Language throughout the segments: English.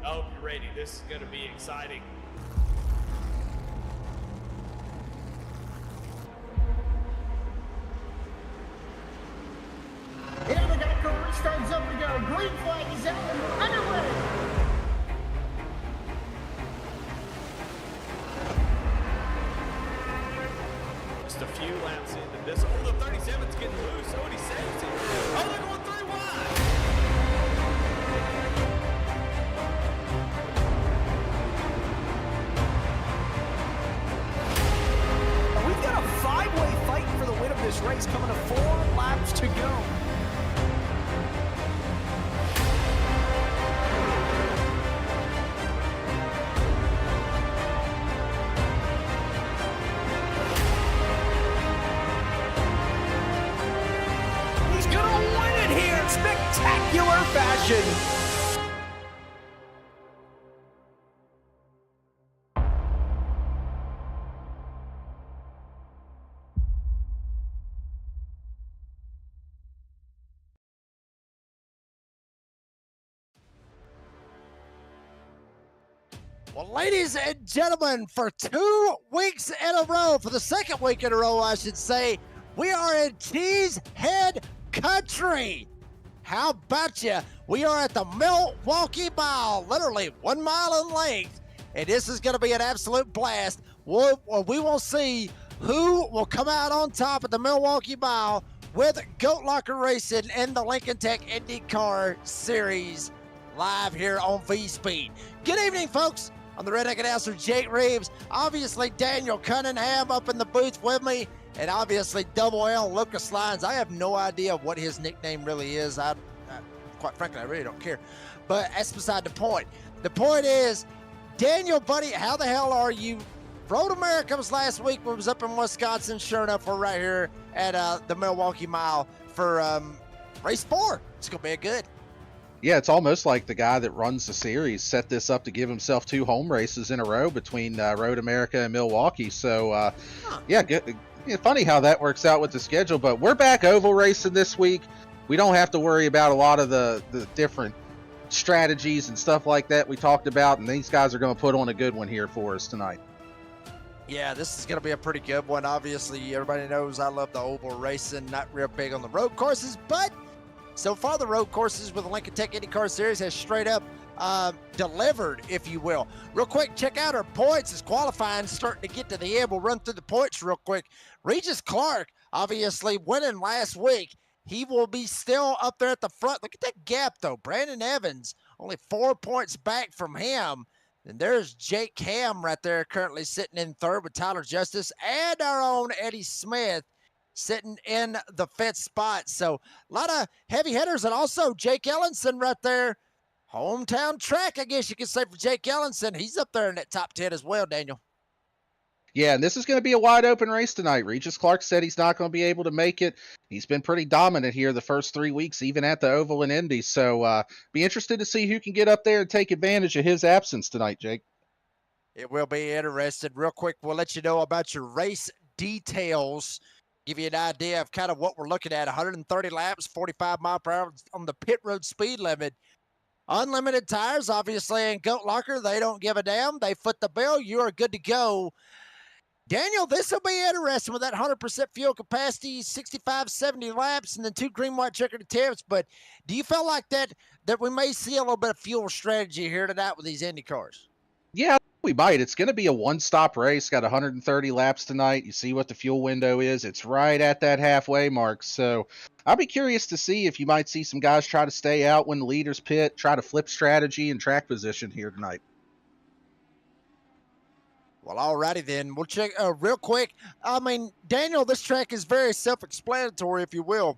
I hope you're ready. This is going to be exciting. And the guy restarts up and go. Green flag is out and we're underway. Just a few laps into this. Oh, the 37's getting loose. Oh, and he saves it. Oh, they're going 3 wide. We've got a 5-way fight for the win of this race coming to 4 laps to go. He's gonna win it here in spectacular fashion. Well, ladies and gentlemen, for 2 weeks in a row, for the second week in a row, I should say, we are in Cheesehead Country. How about you? We are at the Milwaukee Mile, literally 1 mile in length, and this is going to be an absolute blast. We will see who will come out on top of the Milwaukee Mile with Goat Locker Racing and the Lincoln Tech IndyCar Series live here on V-Speed. Good evening, folks. I'm the redneck announcer, Jake Reeves. Obviously, Daniel Cunningham up in the booth with me. And obviously, Double L, Lucas Lyons. I have no idea what his nickname really is. Quite frankly, I really don't care. But that's beside the point. The point is, Daniel, buddy, how the hell are you? Road America was last week. We was up in Wisconsin. Sure enough, we're right here at the Milwaukee Mile for race 4. It's going to be good. Yeah, it's almost like the guy that runs the series set this up to give himself 2 home races in a row between Road America and Milwaukee. So, yeah, good. Funny how that works out with the schedule. But we're back oval racing this week. We don't have to worry about a lot of the different strategies and stuff like that we talked about. And these guys are going to put on a good one here for us tonight. Yeah, this is going to be a pretty good one. Obviously, everybody knows I love the oval racing. Not real big on the road courses, but so far, the road courses with the Lincoln Tech IndyCar Series has straight up delivered, if you will. Real quick, check out our points as qualifying starting to get to the end. We'll run through the points real quick. Regis Clark, obviously winning last week. He will be still up there at the front. Look at that gap, though. Brandon Evans, only 4 points back from him. And there's Jake Ham right there currently sitting in third with Tyler Justice and our own Eddie Smith sitting in the 5th spot. So a lot of heavy hitters, and also Jake Ellenson right there. Hometown track, I guess you could say, for Jake Ellenson. He's up there in that top 10 as well, Daniel. Yeah, and this is going to be a wide open race tonight. Regis Clark said he's not going to be able to make it. He's been pretty dominant here the first 3 weeks, even at the Oval and Indy. So be interested to see who can get up there and take advantage of his absence tonight, Jake. It will be interesting. Real quick, we'll let you know about your race details. Give you an idea of kind of what we're looking at. 130 laps, 45 mile per hour on the pit road speed limit. Unlimited tires, obviously, in Goat Locker. They don't give a damn. They foot the bill. You are good to go. Daniel, this will be interesting with that 100% fuel capacity, 65, 70 laps, and then 2 green, white, checkered attempts. But do you feel like that we may see a little bit of fuel strategy here tonight with these Indy cars? Yeah, we might. It's going to be a one-stop race. Got 130 laps tonight. You see what the fuel window is. It's right at that halfway mark. So I'll be curious to see if you might see some guys try to stay out when the leaders pit, try to flip strategy and track position here tonight. Well, alrighty then. We'll check real quick. I mean, Daniel, this track is very self-explanatory, if you will.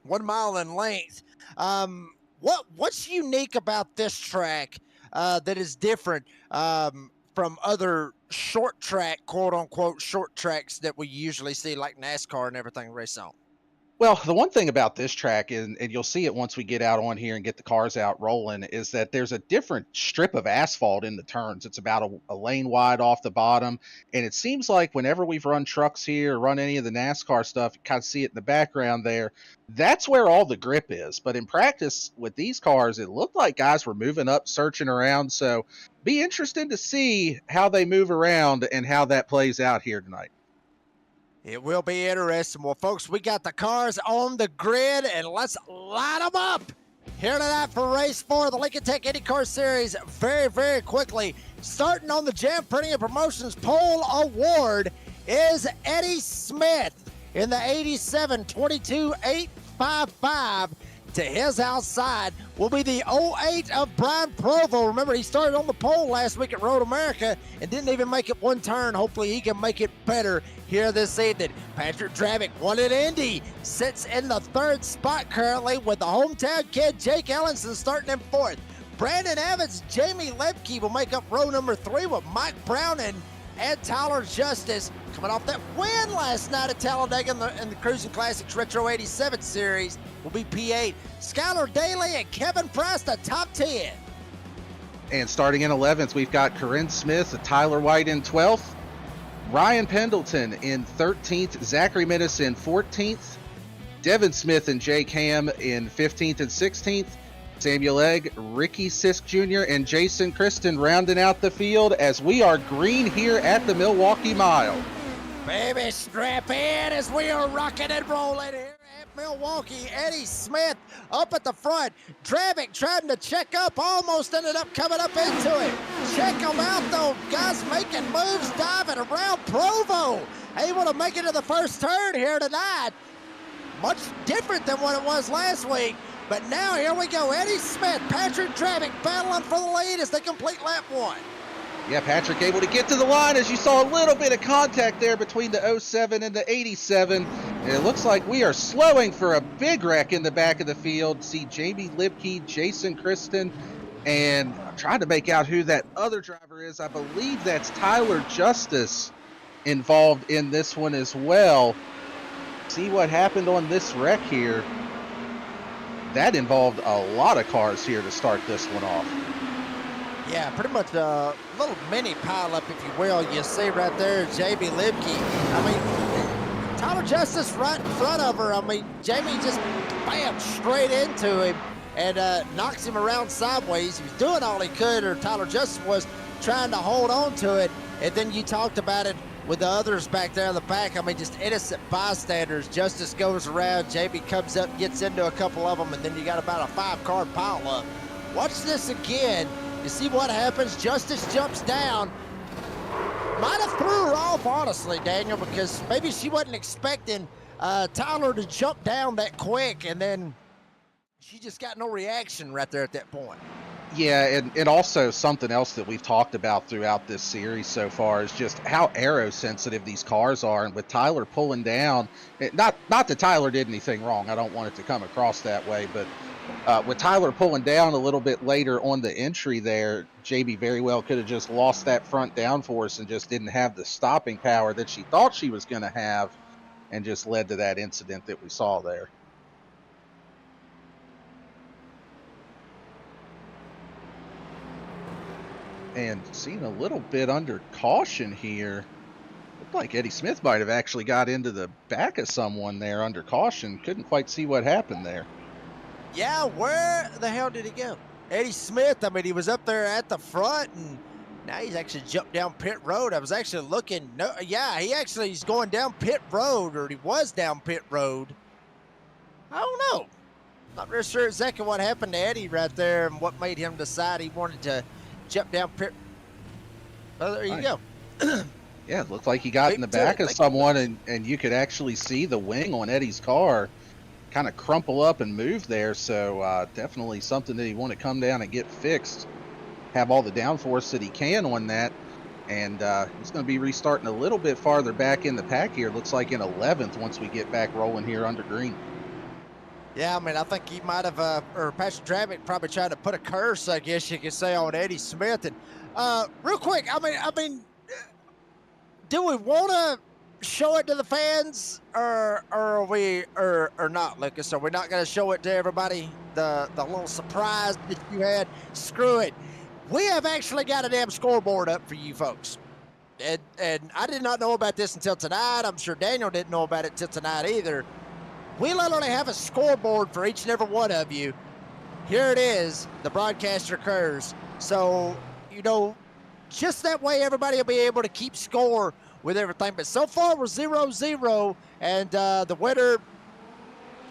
1 mile in length. What's unique about this track that is different from other short track, quote unquote, short tracks that we usually see like NASCAR and everything race on? Well, the one thing about this track, and you'll see it once we get out on here and get the cars out rolling, is that there's a different strip of asphalt in the turns. It's about a lane wide off the bottom. And it seems like whenever we've run trucks here or run any of the NASCAR stuff, you kind of see it in the background there. That's where all the grip is. But in practice with these cars, it looked like guys were moving up, searching around. So be interesting to see how they move around and how that plays out here tonight. It will be interesting. Well, folks, we got the cars on the grid, and let's line them up here tonight for race 4 of the Lincoln Tech IndyCar Series very, very quickly. Starting on the Jam Printing and Promotions Pole Award is Eddie Smith in the 87 22-855. To his outside will be the 08 of Brian Provo. Remember, he started on the pole last week at Road America and didn't even make it one turn. Hopefully he can make it better here this evening. Patrick Dravick won at Indy, sits in the 3rd spot currently with the hometown kid Jake Ellenson starting in 4th. Brandon Evans, Jamie Lepke will make up row number 3 with Mike Brown and Tyler Justice coming off that win last night at Talladega in the Cruising Classics Retro 87 Series will be P8. Skylar Daly and Kevin Price, the top 10. And starting in 11th, we've got Corinne Smith, Tyler White in 12th, Ryan Pendleton in 13th, Zachary Minnis in 14th, Devin Smith and Jake Ham in 15th and 16th, Samuel Egg, Ricky Sisk Jr., and Jason Kristen rounding out the field as we are green here at the Milwaukee Mile. Baby, strap in as we are rocking and rolling here at Milwaukee. Eddie Smith up at the front. Dravick trying to check up, almost ended up coming up into it. Check him out, though. Guys making moves, diving around. Provo able to make it to the first turn here tonight. Much different than what it was last week. But now here we go. Eddie Smith, Patrick Dravick battling for the lead as they complete lap 1. Yeah, Patrick able to get to the line as you saw a little bit of contact there between the 07 and the 87. And it looks like we are slowing for a big wreck in the back of the field. See Jamie Lipke, Jason Kristen, and I'm trying to make out who that other driver is. I believe that's Tyler Justice involved in this one as well. See what happened on this wreck here. That involved a lot of cars here to start this one off. Yeah, pretty much a little mini pileup, if you will. You see right there, Jamie Lipke. I mean, Tyler Justice right in front of her. I mean, Jamie just bam straight into him and knocks him around sideways. He was doing all he could, or Tyler Justice was trying to hold on to it. And then you talked about it with the others back there in the back. I mean, just innocent bystanders. Justice goes around, Jamie comes up, gets into a couple of them, and then you got about a 5-car pileup. Watch this again. You see what happens? Justice jumps down. Might have threw her off, honestly, Daniel, because maybe she wasn't expecting Tyler to jump down that quick, and then she just got no reaction right there at that point. Yeah, and also something else that we've talked about throughout this series so far is just how aero sensitive these cars are. And with Tyler pulling down, not that Tyler did anything wrong, I don't want it to come across that way, but with Tyler pulling down a little bit later on the entry there, JB very well could have just lost that front downforce and just didn't have the stopping power that she thought she was going to have, and just led to that incident that we saw there. And seeing a little bit under caution here. Looked like Eddie Smith might have actually got into the back of someone there under caution. Couldn't quite see what happened there. Yeah, where the hell did he go? Eddie Smith, I mean, he was up there at the front, and now he's actually jumped down pit road. I was actually looking. No, yeah, he's going down pit road, or he was down pit road. I don't know. Not really sure exactly what happened to Eddie right there and what made him decide he wanted to jump down pit. Well, there you go. Yeah, it looked like he got in the back of someone, and you could actually see the wing on Eddie's car kind of crumple up and move there. So definitely something that he want to come down and get fixed. Have all the downforce that he can on that. And he's going to be restarting a little bit farther back in the pack here. Looks like in 11th once we get back rolling here under green. Yeah, I mean, I think he might have, or Patrick Dravick probably tried to put a curse, I guess you could say, on Eddie Smith. And real quick, I mean, do we want to show it to the fans, or are we, or not, Lucas? Are we not going to show it to everybody? The little surprise that you had. Screw it. We have actually got a damn scoreboard up for you folks. And I did not know about this until tonight. I'm sure Daniel didn't know about it till tonight either. We literally have a scoreboard for each and every one of you. Here it is. The broadcaster occurs. So, you know, just that way everybody will be able to keep score with everything. But so far we're 0-0, and the winner,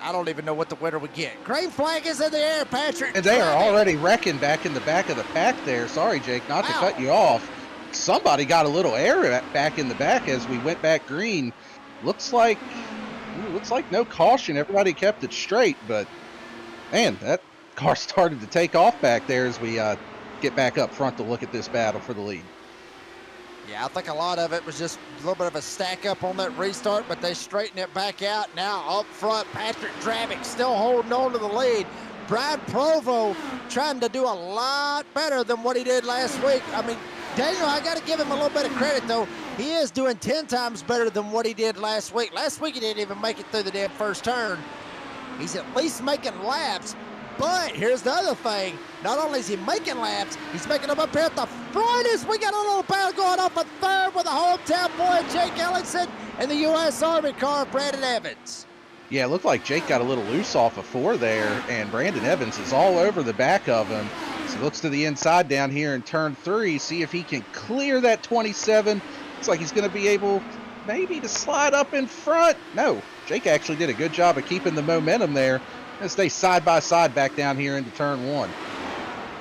I don't even know what the winner would get. Green flag is in the air, Patrick. And they are already wrecking back in the back of the pack there. Sorry, Jake, not to cut you off. Somebody got a little air back in the back as we went back green. Looks like no caution. Everybody kept it straight, but man, that car started to take off back there as we get back up front to look at this battle for the lead. Yeah, I think a lot of it was just a little bit of a stack up on that restart, but they straightened it back out. Now up front, Patrick Drabick still holding on to the lead. Brad Provo trying to do a lot better than what he did last week. I mean, Daniel, I got to give him a little bit of credit, though. He is doing 10 times better than what he did last week. Last week, he didn't even make it through the damn first turn. He's at least making laps. But here's the other thing. Not only is he making laps, he's making them up here at the front as we got a little battle going off a third with the hometown boy, Jake Ellingson, and the U.S. Army car, Brandon Evans. Yeah, it looked like Jake got a little loose off of 4 there, and Brandon Evans is all over the back of him. So he looks to the inside down here in turn 3, see if he can clear that 27. Looks like he's going to be able maybe to slide up in front. No, Jake actually did a good job of keeping the momentum there and stay side by side back down here into turn 1.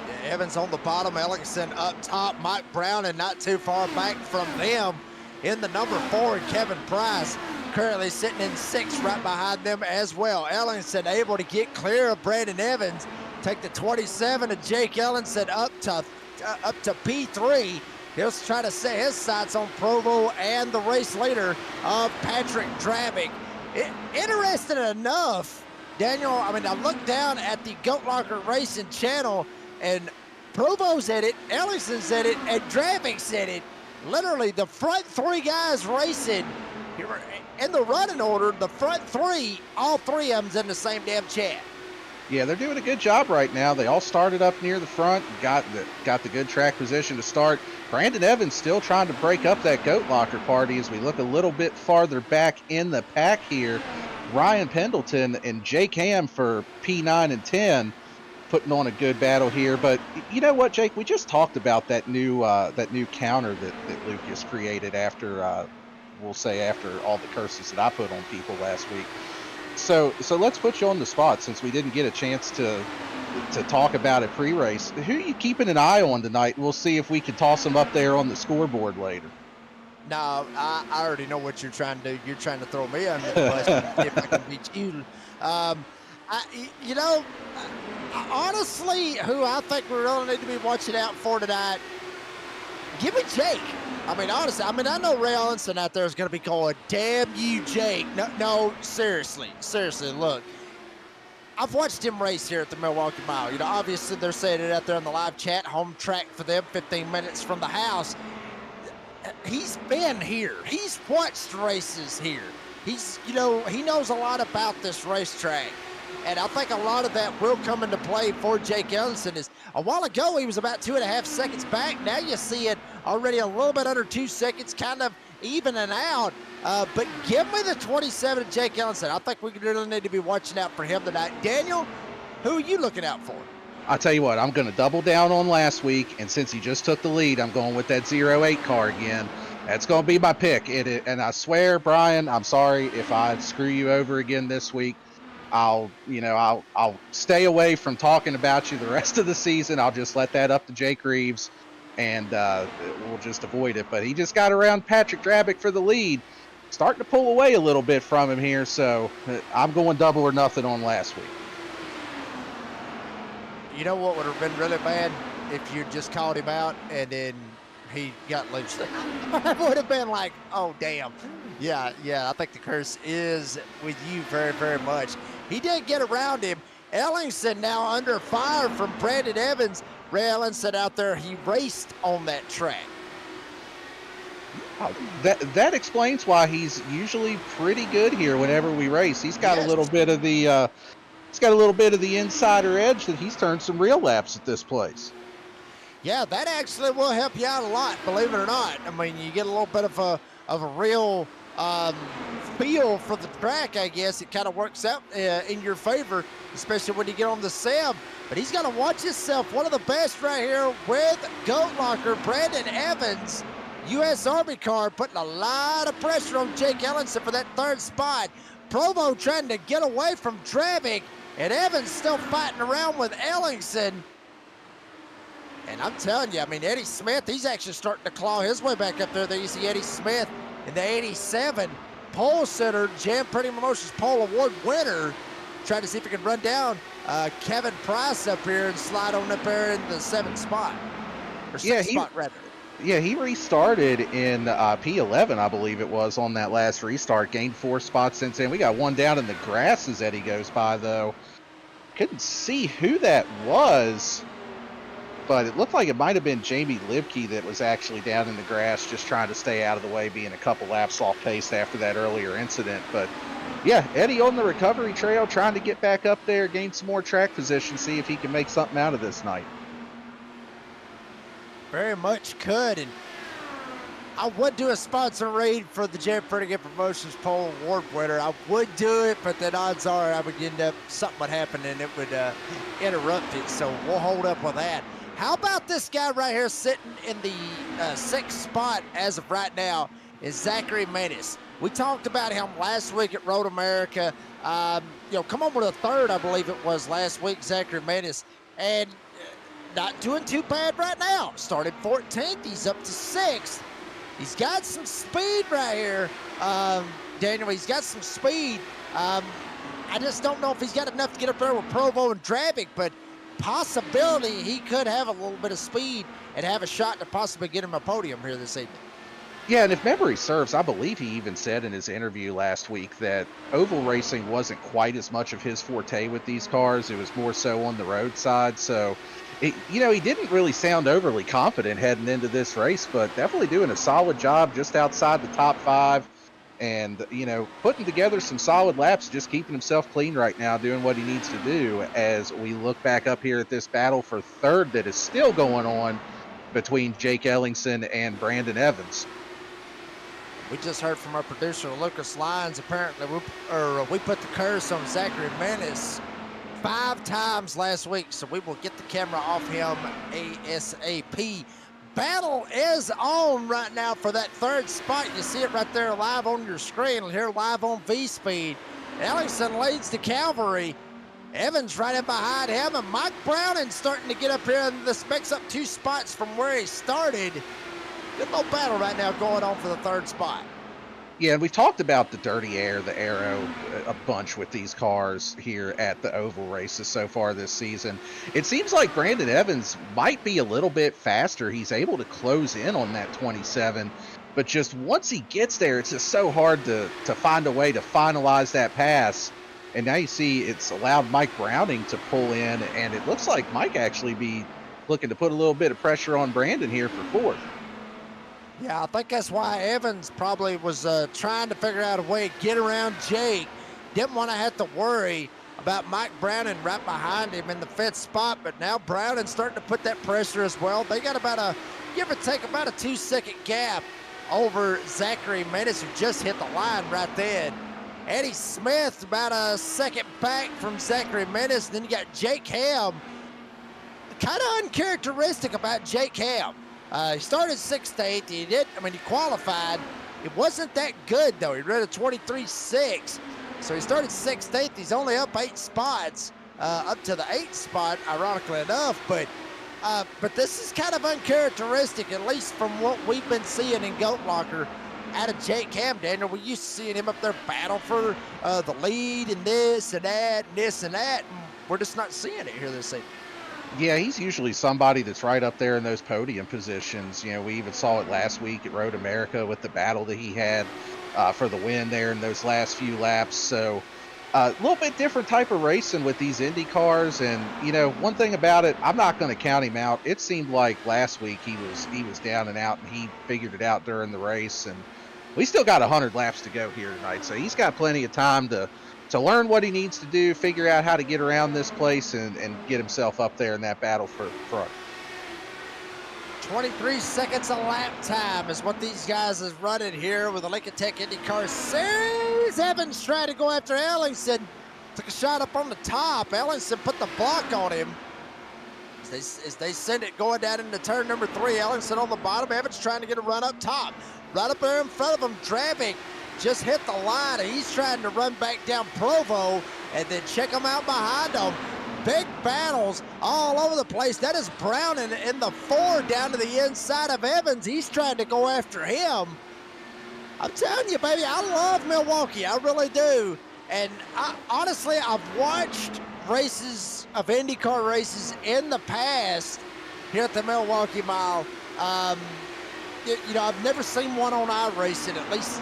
Yeah, Evans on the bottom, Ellingson up top, Mike Brown, and not too far back from them in the number 4, Kevin Price. Currently sitting in 6 right behind them as well. Ellingson able to get clear of Brandon Evans, take the 27 of Jake Ellingson up to P3. He'll try to set his sights on Provo and the race leader of Patrick Drabick. Interesting enough, Daniel, I mean, I looked down at the Goat Locker Racing channel, and Provo's at it, Ellison's at it, and Drabick's at it. Literally, the front 3 guys racing in the running order, the front 3, all 3 of them's in the same damn chat. Yeah, they're doing a good job right now. They all started up near the front, got the good track position to start. Brandon Evans still trying to break up that Goat Locker party as we look a little bit farther back in the pack here. Ryan Pendleton and Jake Ham for P9 and 10 putting on a good battle here. But you know what, Jake? We just talked about that new counter that Lucas created after, we'll say after all the curses that I put on people last week. So let's put you on the spot since we didn't get a chance to talk about it pre-race. Who are you keeping an eye on tonight? We'll see if we can toss them up there on the scoreboard later. No, I already know what you're trying to do. You're trying to throw me under the bus if I can beat you. Honestly, who I think we really need to be watching out for tonight, give me Jake. I mean, honestly, I know Ray Ellingson out there is going to be going, damn you, Jake. No, seriously, look. I've watched him race here at the Milwaukee Mile. You know, obviously they're saying it out there in the live chat, home track for them, 15 minutes from the house. He's been here. He's watched races here. He knows a lot about this racetrack. And I think a lot of that will come into play for Jake Ellingson. Is a while ago, he was about 2.5 seconds back. Now you see it already a little bit under 2 seconds, kind of evening out. But give me the 27 of Jake Ellingson. I think we really need to be watching out for him tonight. Daniel, who are you looking out for? I'll tell you what, I'm going to double down on last week, and since he just took the lead, I'm going with that 08 car again. That's going to be my pick. And I swear, Brian, I'm sorry if I screw you over again this week. I'll stay away from talking about you the rest of the season. I'll just let that up to Jake Reeves, and we'll just avoid it. But he just got around Patrick Drabick for the lead, starting to pull away a little bit from him here. So I'm going double or nothing on last week. You know what would have been really bad if you just called him out and then he got loose. I would have been like, oh, damn. Yeah, I think the curse is with you very, very much. He did get around him. Ellingson now under fire from Brandon Evans. Ray Ellingson out there, he raced on that track. That explains why he's usually pretty good here whenever we race. He's got a Yes. little bit of the insider edge that he's turned some real laps at this place. Yeah, that actually will help you out a lot, believe it or not. I mean, you get a little bit of a real feel for the track, I guess. It kind of works out in your favor, especially when you get on the sim. But he's got to watch himself. One of the best right here with Goat Locker, Brandon Evans, U.S. Army car, putting a lot of pressure on Jake Ellingson for that third spot. Provo trying to get away from Dravic, and Evans still fighting around with Ellingson. And I'm telling you, I mean, Eddie Smith, he's actually starting to claw his way back up there. There you see Eddie Smith in the 87 pole center, Jam Pretty Promotions pole award winner, trying to see if he can run down Kevin Price up here and slide on up there in the 7th spot. Or 6th spot, rather. Yeah, he restarted in P11, I believe it was, on that last restart. Gained 4 spots since then. We got one down in the grass as Eddie goes by, though. Couldn't see who that was, but it looked like it might have been Jamie Libke that was actually down in the grass just trying to stay out of the way, being a couple laps off pace after that earlier incident. But yeah, Eddie on the recovery trail, trying to get back up there, gain some more track position, see if he can make something out of this night. Very much could, and I would do a sponsor read for the Jam Pretty Good Promotions pole award winner. I would do it, but the odds are I would end up, something would happen and it would interrupt it, so we'll hold up with that. How about this guy right here sitting in the 6th spot as of right now is Zachary Menace. We talked about him last week at Road America. Come on with a 3rd, I believe it was last week, Zachary Menace. And not doing too bad right now. Started 14th, he's up to 6th. He's got some speed right here, Daniel. He's got some speed. I just don't know if he's got enough to get up there with Provo and Dravic, but possibility he could have a little bit of speed and have a shot to possibly get him a podium here this evening. Yeah, and if memory serves, I believe he even said in his interview last week that oval racing wasn't quite as much of his forte with these cars. It was more so on the road side. So, he didn't really sound overly confident heading into this race, but definitely doing a solid job just outside the top 5 and, putting together some solid laps, just keeping himself clean right now, doing what he needs to do as we look back up here at this battle for 3rd that is still going on between Jake Ellingson and Brandon Evans. We just heard from our producer, Lucas Lyons. Apparently, we put the curse on Zachary Menace 5 times last week, so we will get the camera off him ASAP. Battle is on right now for that 3rd spot. You see it right there live on your screen, here live on V-Speed. Ellingson leads the Cavalry. Evans right in behind him, and Mike Browning starting to get up here, and this makes up 2 spots from where he started. Good little battle right now going on for the 3rd spot. Yeah, and we've talked about the dirty air, the aero, a bunch with these cars here at the oval races so far this season. It seems like Brandon Evans might be a little bit faster. He's able to close in on that 27, but just once he gets there, it's just so hard to find a way to finalize that pass. And now you see it's allowed Mike Browning to pull in, and it looks like Mike actually be looking to put a little bit of pressure on Brandon here for 4th. Yeah, I think that's why Evans probably was trying to figure out a way to get around Jake. Didn't want to have to worry about Mike Browning right behind him in the 5th spot, but now Browning's starting to put that pressure as well. They got about a, give or take, about a 2-second gap over Zachary Menace, who just hit the line right then. Eddie Smith about a 2nd back from Zachary Menace. Then you got Jake Ham. Kind of uncharacteristic about Jake Ham. He started 6th to 8th. He qualified. It wasn't that good, though. He ran a 23.6. So he started 6th to 8th. He's only up 8 spots, up to the 8th spot, ironically enough. But this is kind of uncharacteristic, at least from what we've been seeing in Goat Locker out of Jake Ham, Daniel. We used to seeing him up there battle for the lead and this and that and this and that. And we're just not seeing it here this evening. Yeah, he's usually somebody that's right up there in those podium positions. We even saw it last week at Road America with the battle that he had for the win there in those last few laps. So, A little bit different type of racing with these Indy cars, and one thing about it, I'm not going to count him out. It seemed like last week he was down and out, and he figured it out during the race. And we still got 100 laps to go here tonight, so he's got plenty of time to learn what he needs to do, figure out how to get around this place, and get himself up there in that battle for front. 23 seconds a lap time is what these guys is running here with the Lincoln Tech IndyCar Series. Evans trying to go after Ellingson. Took a shot up on the top. Ellingson put the block on him. As they send it going down into turn number 3. Ellingson on the bottom. Evans trying to get a run up top. Right up there in front of him, Dravic just hit the line, and he's trying to run back down Provo and then check him out behind him. Big battles all over the place. That is Brown in the 4 down to the inside of Evans. He's trying to go after him. I'm telling you, baby, I love Milwaukee. I really do. And honestly, I've watched races of IndyCar races in the past here at the Milwaukee Mile. I've never seen one on iRacing, at least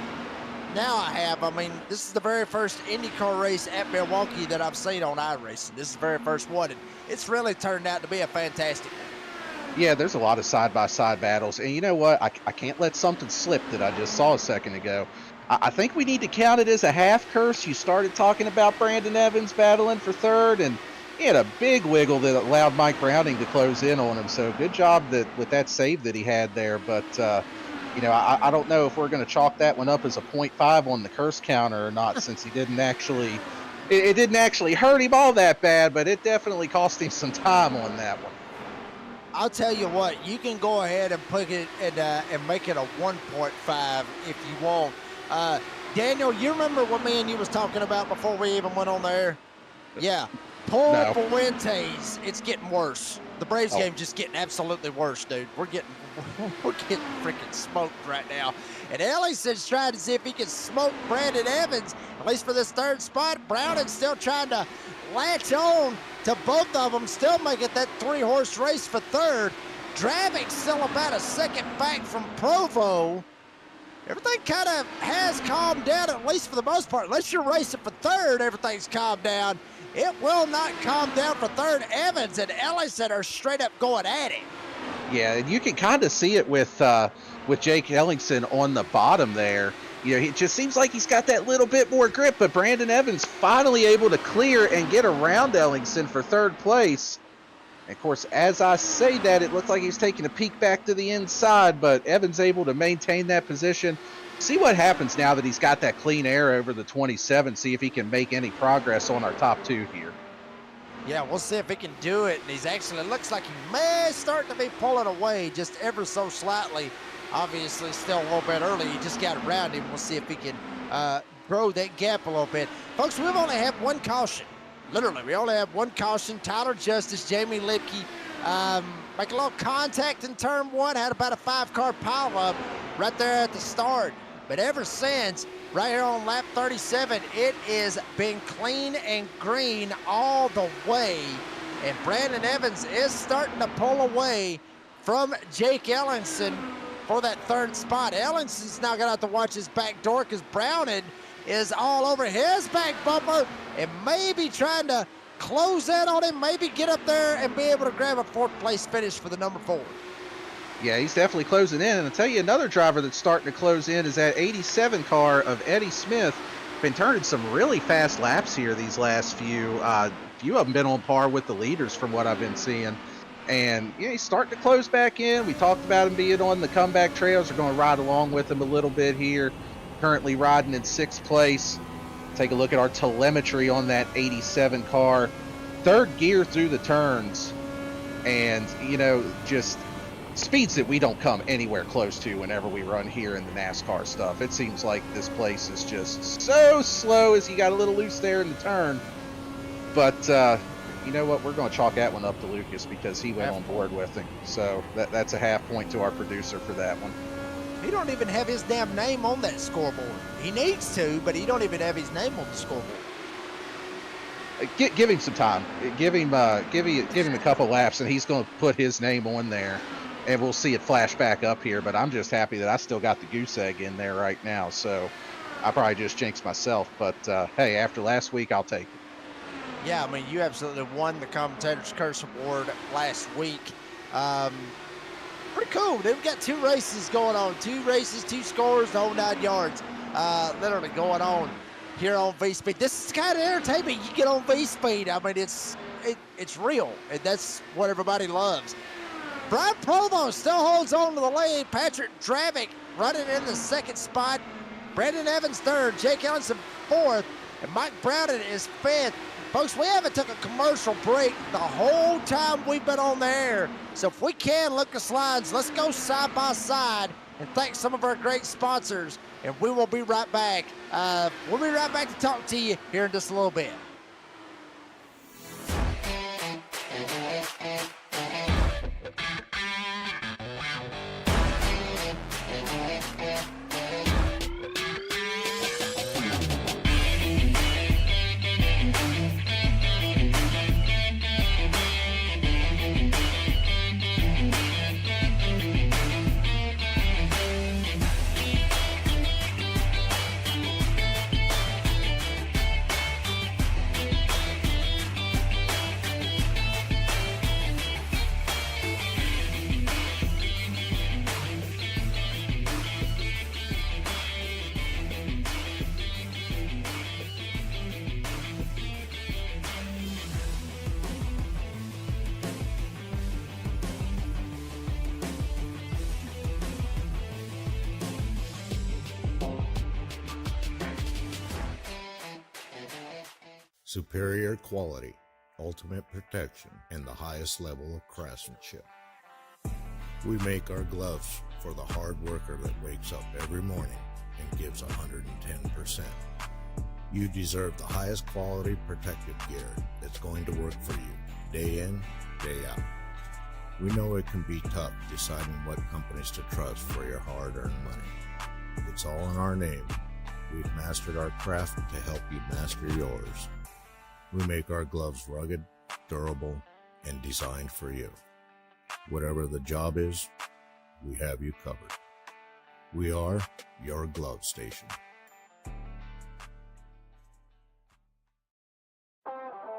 now I have. I mean, this is the very first IndyCar race at Milwaukee that I've seen on iRacing. This is the very first one, and it's really turned out to be a fantastic one. Yeah, there's a lot of side-by-side battles, and you know what? I can't let something slip that I just saw a second ago. I think we need to count it as a half curse. You started talking about Brandon Evans battling for third, and he had a big wiggle that allowed Mike Browning to close in on him. So good job with that save that he had there. But I don't know if we're going to chalk that one up as a 0.5 on the curse counter or not, since he didn't actually, it didn't actually hurt him all that bad, but it definitely cost him some time on that one. I'll tell you what, you can go ahead and put it and make it a 1.5 if you want. Daniel, you remember what me and you was talking about before we even went on there? Yeah. Paul Fuentes, it's getting worse. The Braves game just getting absolutely worse, dude. We're getting freaking smoked right now. And Ellison's trying to see if he can smoke Brandon Evans, at least for this third spot. Browning's still trying to latch on to both of them, still making that 3-horse race for third. Dravic's still about a second back from Provo. Everything kind of has calmed down, at least for the most part. Unless you're racing for third, everything's calmed down. It will not calm down for third. Evans and Ellison are straight up going at it. Yeah, and you can kind of see it with Jake Ellingson on the bottom there. It just seems like he's got that little bit more grip, but Brandon Evans finally able to clear and get around Ellingson for third place. And of course, as I say that, it looks like he's taking a peek back to the inside, but Evans able to maintain that position. See what happens now that he's got that clean air over the 27, see if he can make any progress on our top 2 here. Yeah, we'll see if he can do it. And he's actually, it looks like he may start to be pulling away just ever so slightly. Obviously, still a little bit early. He just got around him. We'll see if he can grow that gap a little bit. Folks, we've only had one caution. Literally, we only have one caution. Tyler Justice, Jamie Lipke, make a little contact in turn 1. Had about a 5-car pileup right there at the start. But ever since, right here on lap 37, it is been clean and green all the way. And Brandon Evans is starting to pull away from Jake Ellingson for that third spot. Ellingson's now going to have to watch his back door because Browning is all over his back bumper and maybe trying to close in on him, maybe get up there and be able to grab a 4th place finish for the number 4. Yeah, he's definitely closing in. And I'll tell you, another driver that's starting to close in is that 87 car of Eddie Smith. Been turning some really fast laps here these last few. Few of them been on par with the leaders from what I've been seeing. And yeah, he's starting to close back in. We talked about him being on the comeback trails. We're going to ride along with him a little bit here. Currently riding in 6th place. Take a look at our telemetry on that 87 car. 3rd gear through the turns. And, just speeds that we don't come anywhere close to whenever we run here in the NASCAR stuff. It seems like this place is just so slow as he got a little loose there in the turn. But you know what? We're going to chalk that one up to Lucas because he went on board with him. So that's a half point to our producer for that one. He don't even have his damn name on that scoreboard. He needs to, but he don't even have his name on the scoreboard. Give him some time. Give him a couple laps, and he's going to put his name on there. And we'll see it flash back up here, but I'm just happy that I still got the goose egg in there right now. So I probably just jinxed myself, but hey, after last week, I'll take it. Yeah, I mean, you absolutely won the Commentator's Curse Award last week. Pretty cool. They've got 2 races going on. 2 races, 2 scores, the whole 9 yards. Literally going on here on V-Speed. This is kind of entertainment. You get on V-Speed. I mean, it's real, and that's what everybody loves. Brian Provo still holds on to the lead. Patrick Dravick running in the 2nd spot. Brandon Evans 3rd. Jake Ellison 4th. And Mike Browden is 5th. Folks, we haven't took a commercial break the whole time we've been on the air. So if we can, Lucas Lyons, let's go side by side and thank some of our great sponsors. And we will be right back. We'll be right back to talk to you here in just a little bit. Superior quality, ultimate protection, and the highest level of craftsmanship. We make our gloves for the hard worker that wakes up every morning and gives 110%. You deserve the highest quality protective gear that's going to work for you, day in, day out. We know it can be tough deciding what companies to trust for your hard-earned money. It's all in our name. We've mastered our craft to help you master yours. We make our gloves rugged, durable, and designed for you. Whatever the job is, we have you covered. We are your glove station.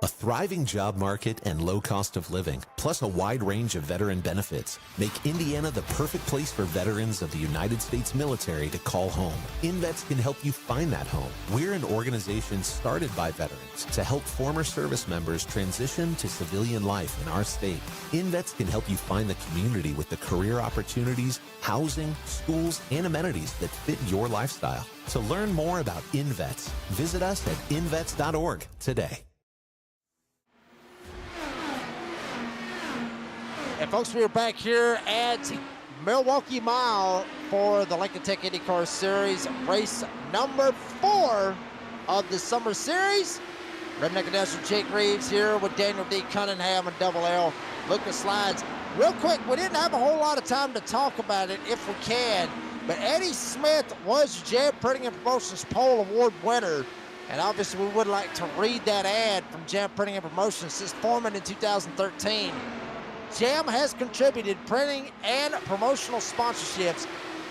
A thriving job market and low cost of living, plus a wide range of veteran benefits, make Indiana the perfect place for veterans of the United States military to call home. InVets can help you find that home. We're an organization started by veterans to help former service members transition to civilian life in our state. InVets can help you find the community with the career opportunities, housing, schools, and amenities that fit your lifestyle. To learn more about InVets, visit us at invets.org today. And folks, we are back here at Milwaukee Mile for the Lincoln Tech IndyCar Series, race number 4 of the Summer Series. Redneck National Jake Reeves here with Daniel D. Cunningham and Double L Lucas Lyons. Real quick, we didn't have a whole lot of time to talk about it if we can, but Eddie Smith was Jam Printing and Promotions Pole Award winner. And obviously we would like to read that ad from Jam Printing and Promotions. Since forming in 2013, Jam has contributed printing and promotional sponsorships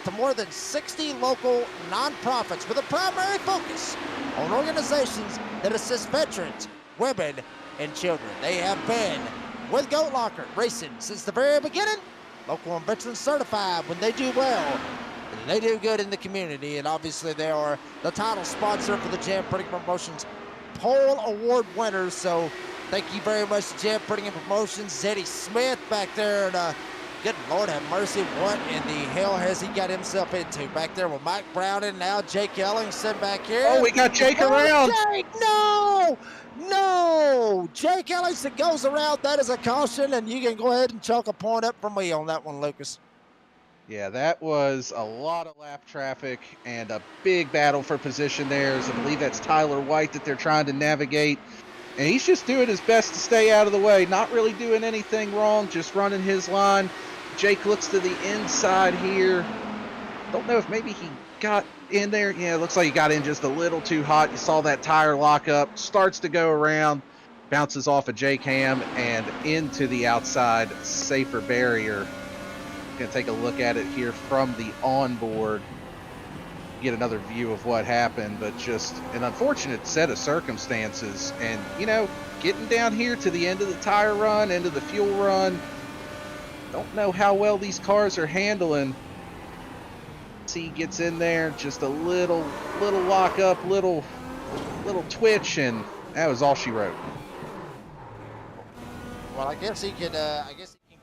to more than 60 local nonprofits with a primary focus on organizations that assist veterans, women, and children. They have been with Goat Locker Racing since the very beginning, local and veteran certified. When they do well, they do good in the community, and obviously they are the title sponsor for the Jam Printing Promotions Pole Award winners. So thank you very much to Jam Printing and Promotions. Eddie Smith back there, and good Lord have mercy, what in the hell has he got himself into back there with Mike Browden, now Jake Ellingson back here. Oh, we got Jake around. Jake, no! Jake Ellingson goes around. That is a caution, and you can go ahead and chalk a point up for me on that one, Lucas. Yeah, that was a lot of lap traffic and a big battle for position there. I believe that's Tyler White that they're trying to navigate. And he's just doing his best to stay out of the way, not really doing anything wrong, just running his line. Jake looks to the inside here. Don't know if maybe he got in there. Yeah, it looks like he got in just a little too hot. You saw that tire lock up, starts to go around, bounces off of Jake Ham and into the outside safer barrier. Going to take a look at it here from the onboard. get another view of what happened, but just an unfortunate set of circumstances. And, you know, getting down here to the end of the tire run, end of the fuel run, don't know how well these cars are handling. He gets in there, just a little lock up, little twitch, and that was all she wrote. Well, I guess he can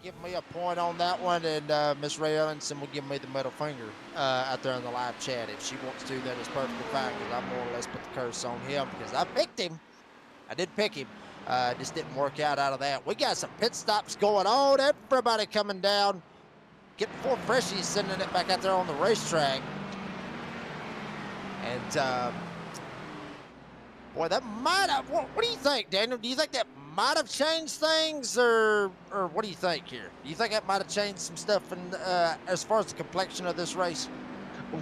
give me a point on that one, and Miss Ray Ellenson will give me the middle finger out there in the live chat. If she wants to, that is perfectly fine, because I more or less put the curse on him because I picked him. I did pick him. Just didn't work out of that. We got some pit stops going on. Everybody coming down. Getting 4 freshies, sending it back out there on the racetrack. And, boy, that might have, what do you think, Daniel? Do you think that might have changed things, or what do you think here? Do you think that might have changed some stuff in, as far as the complexion of this race?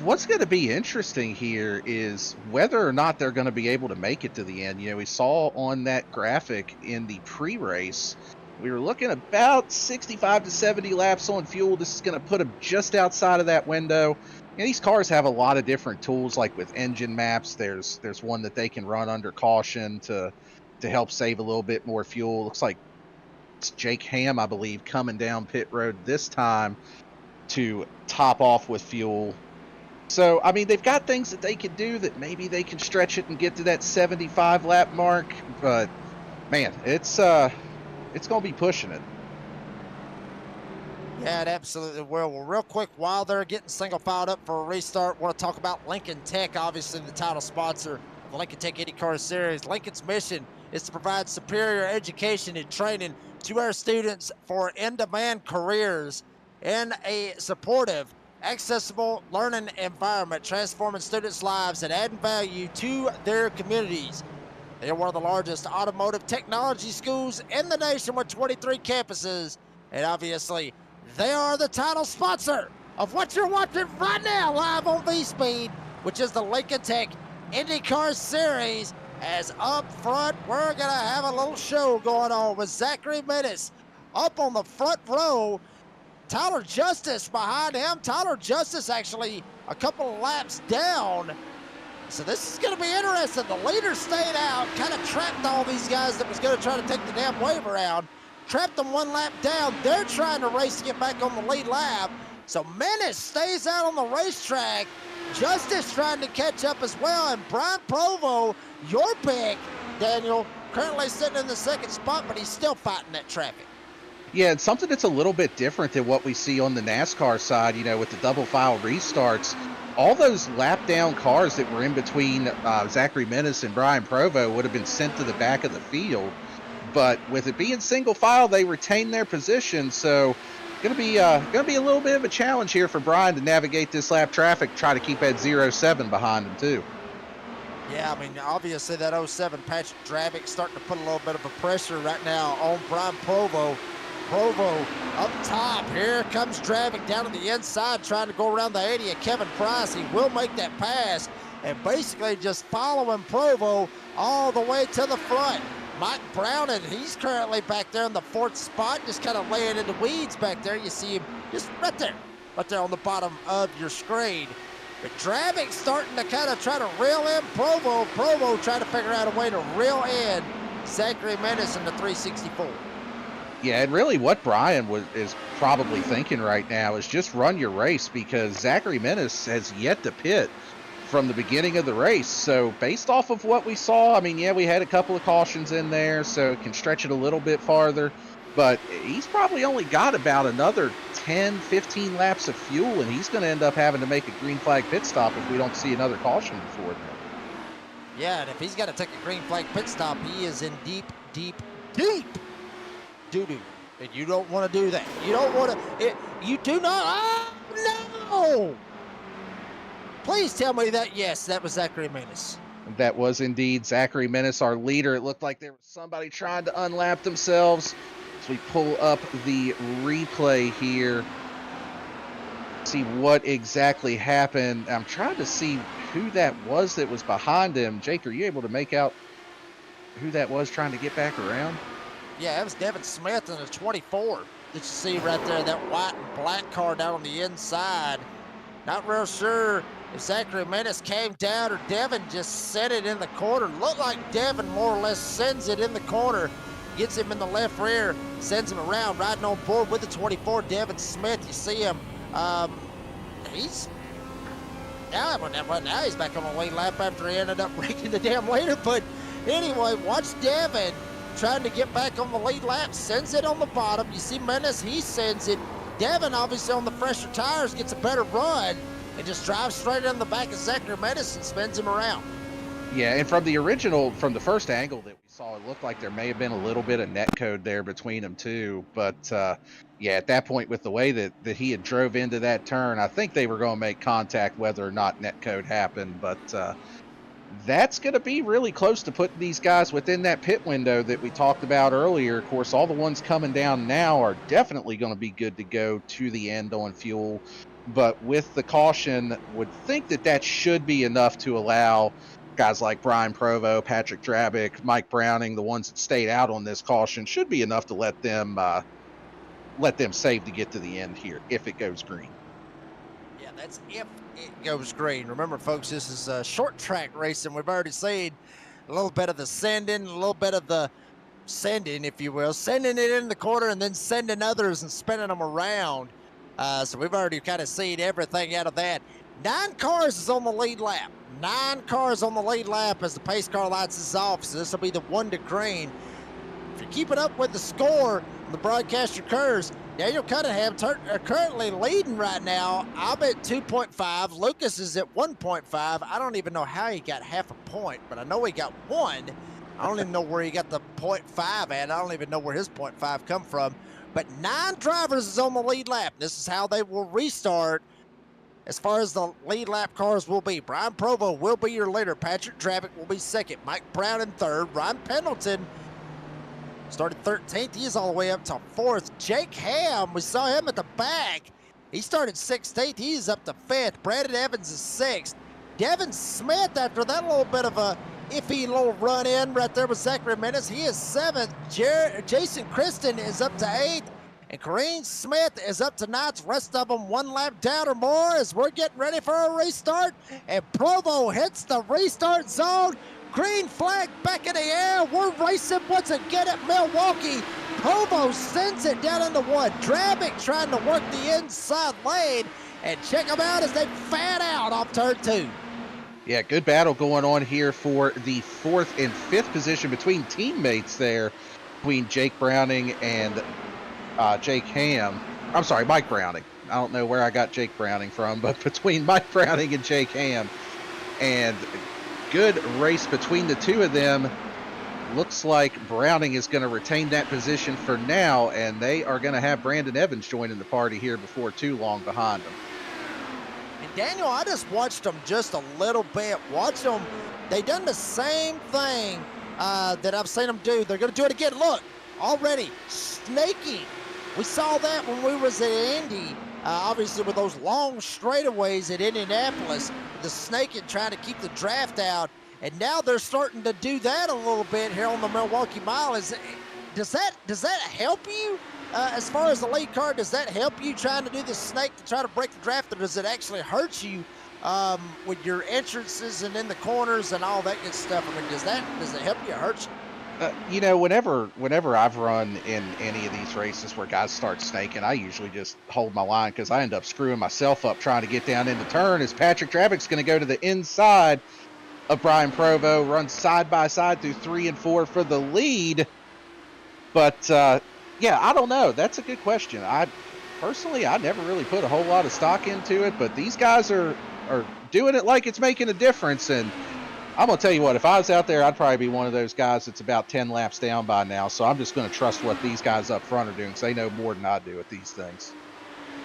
What's going to be interesting here is whether or not they're going to be able to make it to the end. You know, we saw on that graphic in the pre-race, we were looking about 65 to 70 laps on fuel. This is going to put them just outside of that window. And these cars have a lot of different tools, like with engine maps. There's one that they can run under caution to help save a little bit more fuel. Looks like it's Jake Ham, I believe, coming down pit road this time to top off with fuel. So, I mean, they've got things that they can do that maybe they can stretch it and get to that 75 lap mark. But, man, it's going to be pushing it. Yeah, it absolutely will. Well, real quick, while they're getting single filed up for a restart, I want to talk about Lincoln Tech, obviously the title sponsor of the Lincoln Tech IndyCar Series. Lincoln's mission is to provide superior education and training to our students for in-demand careers in a supportive, accessible learning environment, transforming students' lives and adding value to their communities. They are one of the largest automotive technology schools in the nation with 23 campuses. And obviously, they are the title sponsor of what you're watching right now live on V-Speed, which is the Lincoln Tech IndyCar Series. As up front, we're going to have a little show going on with Zachary Menace up on the front row. Tyler Justice behind him. Tyler Justice actually a couple of laps down. So this is going to be interesting. The leader stayed out, kind of trapped all these guys that was going to try to take the damn wave around. Trapped them 1 lap down. They're trying to race to get back on the lead lap. So Menace stays out on the racetrack. Justice trying to catch up as well. And Brian Provo, your pick, Daniel, currently sitting in the 2nd spot, but he's still fighting that traffic. Yeah, it's something that's a little bit different than what we see on the NASCAR side, you know, with the double file restarts. All those lap down cars that were in between Zachary Menace and Brian Provo would have been sent to the back of the field. But with it being single file, they retain their position. So gonna be a little bit of a challenge here for Brian to navigate this lap traffic, try to keep that 07 behind him too. Yeah, I mean, obviously that 07 Patrick Dravick starting to put a little bit of a pressure right now on Brian Provo. Provo up top. Here comes Dravick down to the inside trying to go around the 80 of Kevin Price. He will make that pass and basically just following Provo all the way to the front. Mike Brown, and he's currently back there in the 4th spot, just kind of laying in the weeds back there. You see him just right there on the bottom of your screen. But Dravick starting to kind of try to reel in Provo. Provo trying to figure out a way to reel in Zachary Menace in the 364. Yeah, and really what Brian is probably thinking right now is just run your race, because Zachary Menace has yet to pit from the beginning of the race. So based off of what we saw, I mean, yeah, we had a couple of cautions in there, so it can stretch it a little bit farther. But he's probably only got about another 10, 15 laps of fuel, and he's going to end up having to make a green flag pit stop if we don't see another caution before then. Yeah, and if he's got to take a green flag pit stop, he is in deep doo-doo. And you don't want to do that. You don't want to. You do not. Oh, no. Please tell me that, yes, that was Zachary Menace. That was indeed Zachary Menace, our leader. It looked like there was somebody trying to unlap themselves. As we pull up the replay here, see what exactly happened. I'm trying to see who that was behind him. Jake, are you able to make out who that was trying to get back around? Yeah, that was Devin Smith in the 24 that you see right there, that white and black car down on the inside. Not real sure if Zachary Menace came down or Devin just set it in the corner. Looked like Devin more or less sends it in the corner, gets him in the left rear, sends him around, riding on board with the 24, Devin Smith. You see him, he's now he's back on the lead lap after he ended up breaking the damn leader. But anyway, watch Devin trying to get back on the lead lap, sends it on the bottom. You see Menace, he sends it. Devin, obviously on the fresher tires, gets a better run and just drives straight in the back of Zachary Menace and spins him around. Yeah, and from the first angle that we saw, it looked like there may have been a little bit of net code there between them too. But yeah, at that point, with the way that he had drove into that turn, I think they were going to make contact whether or not net code happened. But that's going to be really close to putting these guys within that pit window that we talked about earlier. Of course, all the ones coming down now are definitely going to be good to go to the end on fuel. But with the caution, would think that should be enough to allow guys like Brian Provo, Patrick Drabick, Mike Browning, the ones that stayed out on this caution, should be enough to let them save to get to the end here if it goes green. Yeah, that's if it goes green. Remember, folks, this is short track racing. We've already seen a little bit of the sending, a little bit of the sending, if you will, sending it in the corner and then sending others and spinning them around. So we've already kind of seen everything out of that. 9 cars is on the lead lap. 9 cars on the lead lap as the pace car lights is off. So this will be the 1 to green. If you're keeping up with the score, the broadcaster curves, Daniel Cunningham currently leading right now. I'm at 2.5. Lucas is at 1.5. I don't even know how he got half a point, but I know he got 1. I don't even know where he got the 0.5 at. I don't even know where his 0.5 come from. But 9 drivers is on the lead lap. This is how they will restart. As far as the lead lap cars will be, Brian Provo will be your leader. Patrick Drabick will be second. Mike Brown in third. Ryan Pendleton started 13th. He is all the way up to 4th. Jake Ham, we saw him at the back. He started 16th. He is up to 5th. Brandon Evans is 6th. Devin Smith, after that little bit of a iffy little run in right there with Zachary Menace, he is 7th. Jason Kristen is up to 8th. And Kareem Smith is up to 9th. Rest of them 1 lap down or more as we're getting ready for a restart. And Provo hits the restart zone. Green flag back in the air. We're racing once again at Milwaukee. Provo sends it down into 1. Drabick trying to work the inside lane. And check them out as they fan out off turn 2. Yeah, good battle going on here for the 4th and 5th position between teammates there, between Jake Browning and Jake Ham. I'm sorry, Mike Browning. I don't know where I got Jake Browning from, but between Mike Browning and Jake Ham. And good race between the two of them. Looks like Browning is going to retain that position for now, and they are going to have Brandon Evans joining the party here before too long behind them. And Daniel, I just watched them just a little bit. Watch them. They done the same thing that I've seen them do. They're going to do it again. Look, already snaking. We saw that when we was at Indy, obviously with those long straightaways at Indianapolis, the snaking trying to keep the draft out. And now they're starting to do that a little bit here on the Milwaukee Mile. Does that help you as far as the lead car? Does that help you trying to do the snake to try to break the draft, or does it actually hurt you with your entrances and in the corners and all that good stuff? I mean, does it help you or hurt you? Whenever I've run in any of these races where guys start snaking, I usually just hold my line because I end up screwing myself up trying to get down in the turn as Patrick Drabick's going to go to the inside of Brian Provo, run side by side through 3 and 4 for the lead. But, yeah, I don't know. That's a good question. I never really put a whole lot of stock into it, but these guys are doing it like it's making a difference. And I'm going to tell you what, if I was out there, I'd probably be one of those guys that's about 10 laps down by now. So I'm just going to trust what these guys up front are doing because they know more than I do at these things.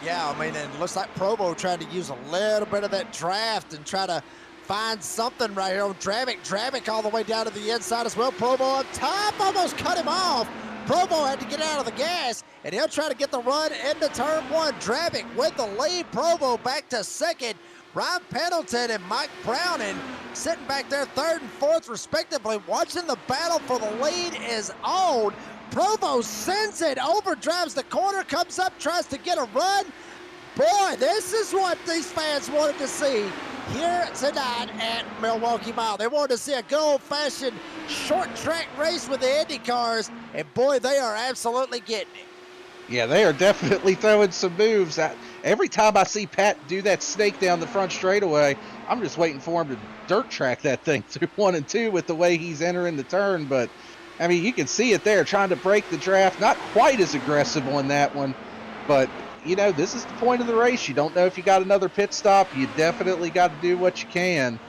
Yeah, I mean, and it looks like Provo trying to use a little bit of that draft and try to find something right here on Drabick. Drabick all the way down to the inside as well. Provo up top, almost cut him off. Provo had to get out of the gas, and he'll try to get the run into turn 1. Drabick with the lead. Provo back to second. Ryan Pendleton and Mike Browning sitting back there 3rd and 4th respectively. Watching the battle for the lead is on. Provo sends it, overdrives the corner, comes up, tries to get a run. Boy, this is what these fans wanted to see. here tonight at Milwaukee Mile. They wanted to see a good old-fashioned short track race with the Indy cars, and boy, they are absolutely getting it. Yeah, they are definitely throwing some moves. Every time I see Pat do that snake down the front straightaway, I'm just waiting for him to dirt track that thing through 1 and 2 with the way he's entering the turn. But, I mean, you can see it there, trying to break the draft. Not quite as aggressive on that one, but, you know, this is the point of the race. You don't know if you got another pit stop. You definitely got to do what you can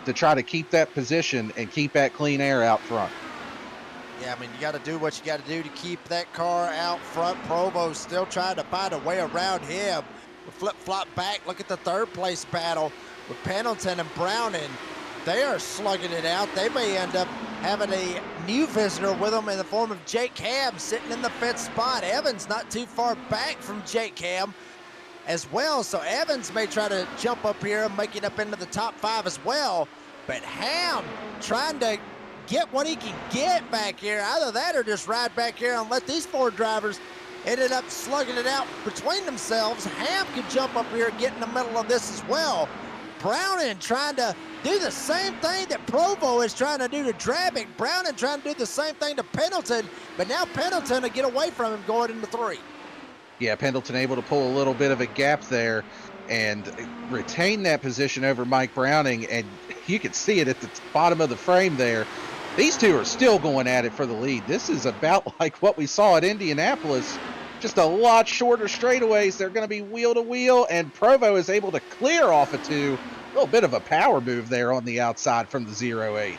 to try to keep that position and keep that clean air out front. Yeah, I mean, you got to do what you got to do to keep that car out front. Provo still trying to find a way around him. Flip-flop back. Look at the third-place battle with Pendleton and Browning. They are slugging it out. They may end up having a new visitor with them in the form of Jake Ham sitting in the 5th spot. Evans not too far back from Jake Ham as well, so Evans may try to jump up here and make it up into the top 5 as well. But Ham trying to get what he can get back here. Either that or just ride back here and let these 4 drivers ended up slugging it out between themselves. Ham could jump up here and get in the middle of this as well. Browning trying to do the same thing that Provo is trying to do to Drabick. Browning trying to do the same thing to Pendleton, but now Pendleton will get away from him going into 3. Yeah, Pendleton able to pull a little bit of a gap there and retain that position over Mike Browning, and you can see it at the bottom of the frame there. These two are still going at it for the lead. This is about like what we saw at Indianapolis, just a lot shorter straightaways. They're going to be wheel to wheel, and Provo is able to clear off of 2. A little bit of a power move there on the outside from the 0-8.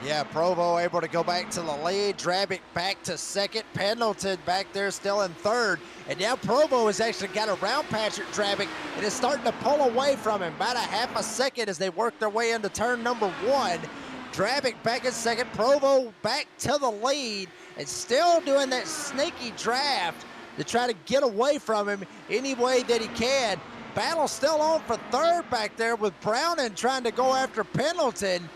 Yeah, Provo able to go back to the lead. Drabick back to 2nd. Pendleton back there still in 3rd. And now Provo has actually got a round patch at Drabick and is starting to pull away from him. About a half a second as they work their way into turn number 1. Drabick back in 2nd. Provo back to the lead and still doing that sneaky draft to try to get away from him any way that he can. Battle still on for 3rd back there with Browning trying to go after Pendleton.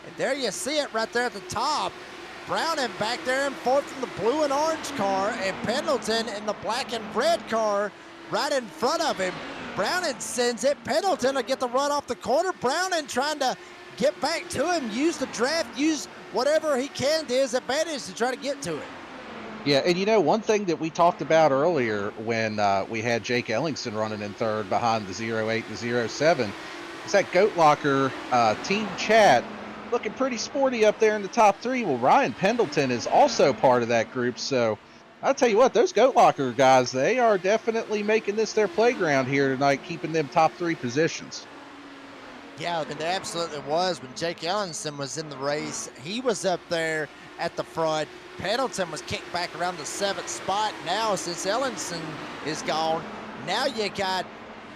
And there you see it right there at the top. Browning back there in 4th in the blue and orange car, and Pendleton in the black and red car right in front of him. Browning sends it. Pendleton will get the run off the corner. Browning trying to get back to him, use the draft, use whatever he can to his advantage to try to get to it. Yeah, and you know, one thing that we talked about earlier when we had Jake Ellingson running in 3rd behind the 0-8 and the 0-7 is that Goat Locker team chat looking pretty sporty up there in the top 3. Well, Ryan Pendleton is also part of that group, so I'll tell you what, those Goat Locker guys, they are definitely making this their playground here tonight, keeping them top 3 positions. Yeah, it absolutely was. When Jake Ellingson was in the race, he was up there at the front. Pendleton was kicked back around the 7th spot. Now, since Ellingson is gone, now you got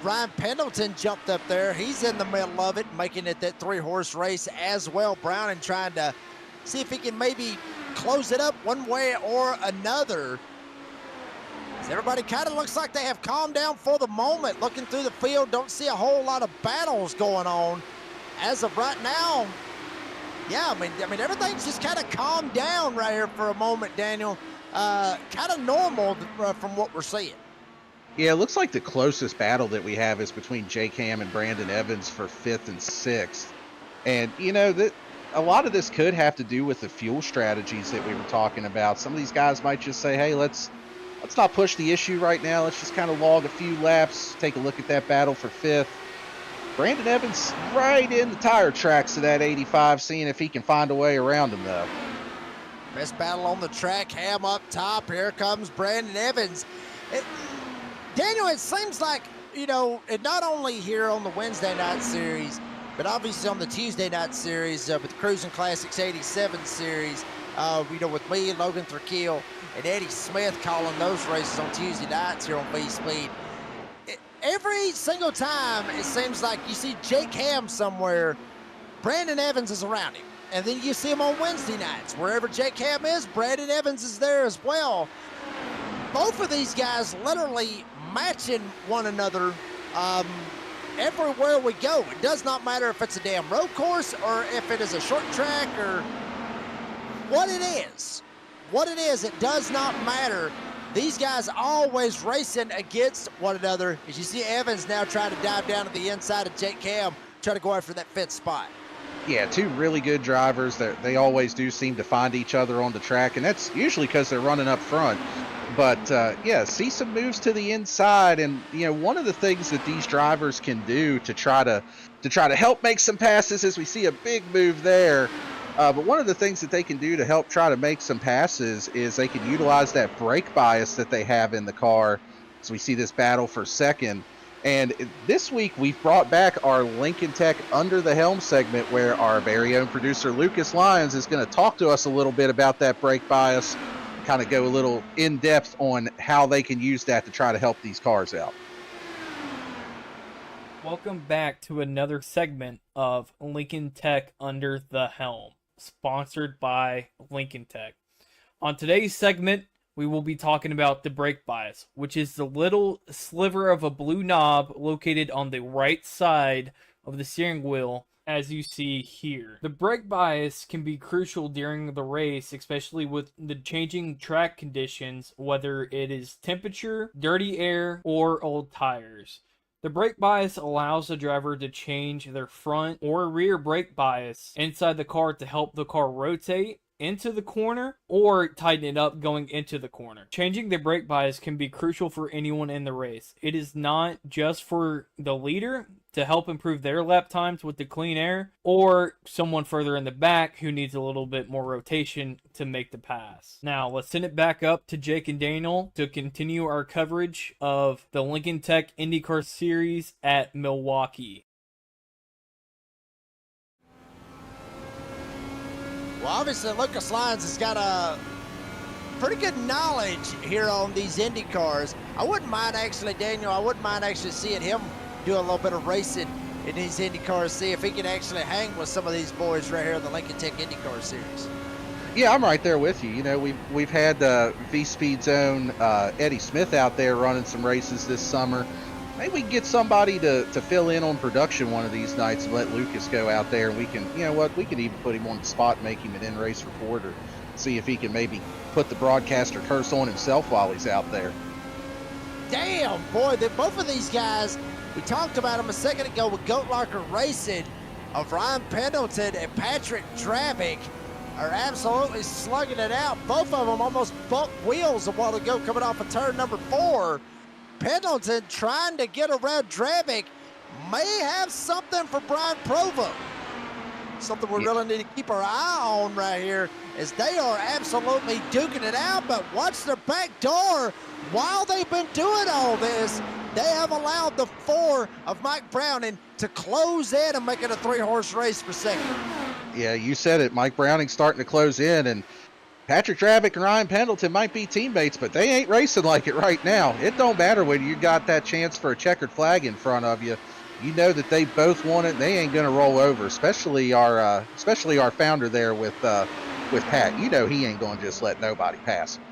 Ryan Pendleton jumped up there. He's in the middle of it, making it that 3-horse race as well. Browning trying to see if he can maybe close it up one way or another. As everybody kind of looks like they have calmed down for the moment. Looking through the field, don't see a whole lot of battles going on as of right now. Yeah, I mean everything's just kind of calmed down right here for a moment, Daniel. Kind of normal from what we're seeing. Yeah, it looks like the closest battle that we have is between Jake Ham and Brandon Evans for 5th and 6th. And, you know, that a lot of this could have to do with the fuel strategies that we were talking about. Some of these guys might just say, hey, let's not push the issue right now. Let's just kind of log a few laps, take a look at that battle for 5th. Brandon Evans right in the tire tracks of that 85, seeing if he can find a way around him, though. Best battle on the track, Ham up top. Here comes Brandon Evans. Daniel, it seems like, you know, it not only here on the Wednesday night series, but obviously on the Tuesday night series with the Cruising Classics 87 series, you know, with me, Logan Thurkill, and Eddie Smith calling those races on Tuesday nights here on V-Speed. Every single time it seems like you see Jake Ham somewhere, Brandon Evans is around him. And then you see him on Wednesday nights. Wherever Jake Ham is, Brandon Evans is there as well. Both of these guys literally matching one another everywhere we go. It does not matter if it's a damn road course or if it is a short track or what it is. What it is, it does not matter. These guys always racing against one another. As you see Evans now trying to dive down to the inside of Jake Ham. try to go after that fifth spot. Yeah, two really good drivers. They always do seem to find each other on the track, and that's usually because they're running up front. But yeah, see some moves to the inside, and one of the things that these drivers can do to try to help make some passes is we see a big move there. But one of the things that they can do to help try to make some passes is they can utilize that brake bias that they have in the car. So we see this battle for second. And this week we've brought back our Lincoln Tech Under the Helm segment where our very own producer Lucas Lyons is going to talk to us a little bit about that brake bias, kind of go a little in depth on how they can use that to try to help these cars out. Welcome back to another segment of Lincoln Tech Under the Helm, sponsored by Lincoln Tech. On today's segment, we will be talking about the brake bias, which is the little sliver of a blue knob located on the right side of the steering wheel, as you see here. The brake bias can be crucial during the race, especially with the changing track conditions, whether it is temperature, dirty air, or old tires. The brake bias allows the driver to change their front or rear brake bias inside the car to help the car rotate into the corner or tighten it up going into the corner. Changing the brake bias can be crucial for anyone in the race. It is not just for the leader to help improve their lap times with the clean air, or someone further in the back who needs a little bit more rotation to make the pass. Now, let's send it back up to Jake and Daniel to continue our coverage of the Lincoln Tech IndyCar Series at Milwaukee. Well, obviously, Lucas Lyons has got a pretty good knowledge here on these Indy cars. I wouldn't mind actually, Daniel, seeing him do a little bit of racing in these Indy cars, see if he can actually hang with some of these boys right here in the Lincoln Tech IndyCar Series. Yeah, I'm right there with you. We've had V-Speed's own Eddie Smith out there running some races this summer. Maybe we can get somebody to fill in on production one of these nights and let Lucas go out there, and we can, we could even put him on the spot and make him an in-race reporter, see if he can maybe put the broadcaster curse on himself while he's out there. Damn, boy, both of these guys, we talked about them a second ago with Goat Locker Racing, of Ryan Pendleton and Patrick Drabick are absolutely slugging it out. Both of them almost bumped wheels a while ago coming off of turn number 4. Pendleton trying to get around Drabick may have something for Brian Provo. Something we really need to keep our eye on right here, as they are absolutely duking it out. But watch their back door. While they've been doing all this, they have allowed the 4 of Mike Browning to close in and make it a 3-horse race for second. Yeah, you said it. Mike Browning's starting to close in, and Patrick Drabick and Ryan Pendleton might be teammates, but they ain't racing like it right now. It don't matter when you got that chance for a checkered flag in front of you. You know that they both want it, and they ain't going to roll over, especially our founder there with Pat. He ain't going to just let nobody pass him.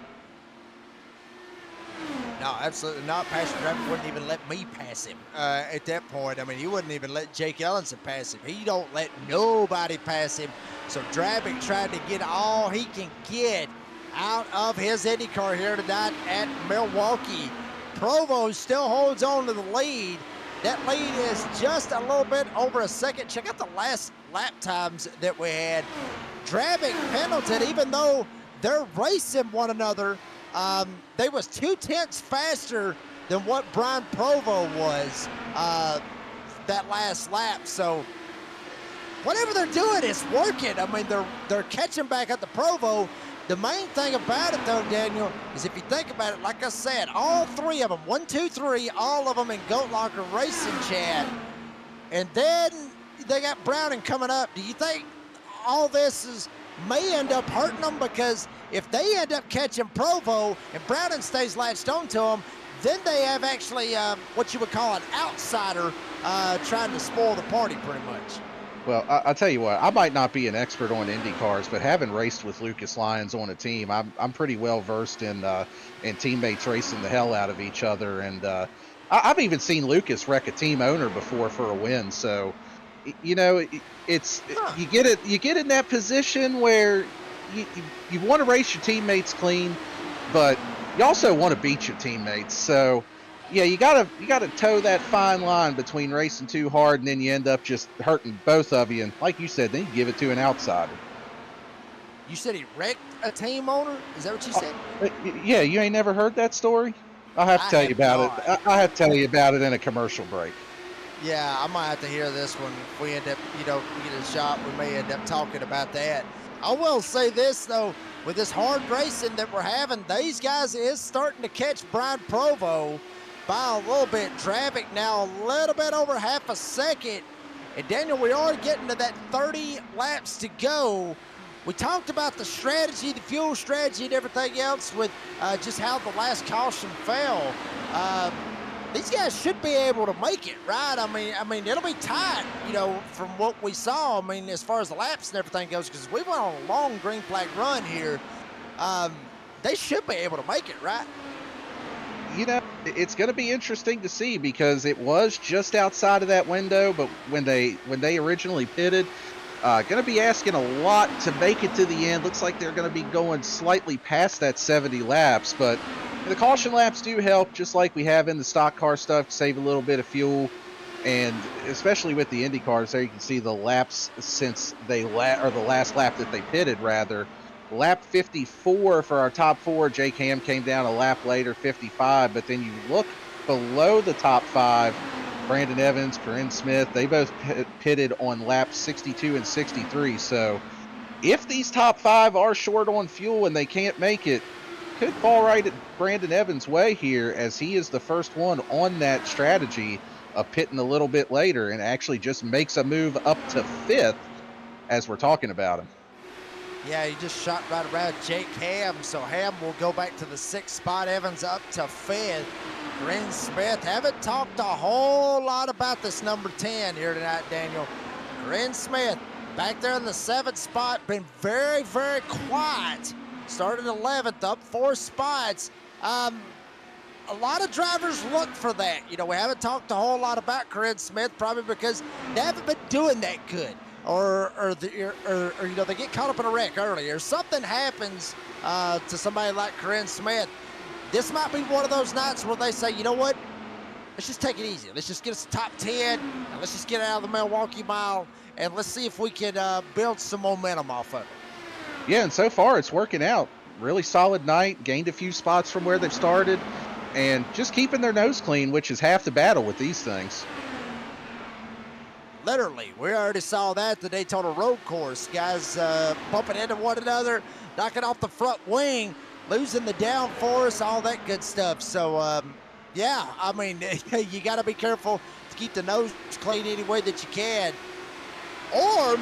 No, absolutely not. Patrick Drabick wouldn't even let me pass him at that point. I mean, he wouldn't even let Jake Ellenson pass him. He don't let nobody pass him. So Drabick tried to get all he can get out of his IndyCar here tonight at Milwaukee. Provo still holds on to the lead. That lead is just a little bit over a second. Check out the last lap times that we had. Drabick, Pendleton, even though they're racing one another, they was 2/10 faster than what Brian Provo was that last lap. So whatever they're doing is working. I mean, they're catching back at the Provo. The main thing about it, though, Daniel, is if you think about it, like I said, all 3 of them, 1, 2, 3, all of them in Goat Locker Racing, Chad. And then they got Browning coming up. Do you think all this may end up hurting them? Because if they end up catching Provo and Browning stays latched onto them, then they have actually what you would call an outsider trying to spoil the party pretty much. Well, I'll tell you what, I might not be an expert on Indy cars, but having raced with Lucas Lyons on a team, I'm pretty well versed in teammates racing the hell out of each other. And I've even seen Lucas wreck a team owner before for a win. So, you get in that position where you want to race your teammates clean, but you also want to beat your teammates. So Yeah, you gotta toe that fine line between racing too hard and then you end up just hurting both of you. And like you said, then you give it to an outsider. You said he wrecked a team owner? Is that what you said? Yeah, you ain't never heard that story? I'll have to tell you about it. I'll have to tell you about it in a commercial break. Yeah, I might have to hear this one. If we end up, we get a shot, we may end up talking about that. I will say this, though, with this hard racing that we're having, these guys is starting to catch Brian Provo by a little bit. Traffic now a little bit over half a second. And Daniel, we are getting to that 30 laps to go. We talked about the strategy, the fuel strategy, and everything else with just how the last caution fell. These guys should be able to make it, right? I mean, it'll be tight, from what we saw. I mean, as far as the laps and everything goes, because we went on a long green flag run here. They should be able to make it, right? It's going to be interesting to see because it was just outside of that window, but when they originally pitted, going to be asking a lot to make it to the end. Looks like they're going to be going slightly past that 70 laps, but the caution laps do help, just like we have in the stock car stuff, to save a little bit of fuel. And especially with the Indy cars, there you can see the laps since the last lap that they pitted, rather. Lap 54 for our top four. Jake Ham came down a lap later, 55. But then you look below the top five, Brandon Evans, Corinne Smith, they both pitted on laps 62 and 63. So if these top five are short on fuel and they can't make it, could fall right at Brandon Evans' way here, as he is the first one on that strategy of pitting a little bit later and actually just makes a move up to fifth as we're talking about him. Yeah, he just shot right around Jake Ham, so Ham will go back to the sixth spot. Evans up to fifth. Corinne Smith, haven't talked a whole lot about this number 10 here tonight, Daniel. Corinne Smith back there in the seventh spot, been very, very quiet. Started 11th, up 4 spots. A lot of drivers look for that. We haven't talked a whole lot about Corinne Smith, probably because they haven't been doing that good. Or they get caught up in a wreck early, or something happens to somebody like Corinne Smith. This might be one of those nights where they say, you know what? Let's just take it easy. Let's just get us top 10, and let's just get out of the Milwaukee Mile, and let's see if we can build some momentum off of it. Yeah, and so far it's working out. Really solid night, gained a few spots from where they've started, and just keeping their nose clean, which is half the battle with these things. Literally, we already saw that at the Daytona Road Course. Guys bumping into one another, knocking off the front wing, losing the downforce, all that good stuff. So, yeah, I mean, you got to be careful to keep the nose clean any way that you can. Or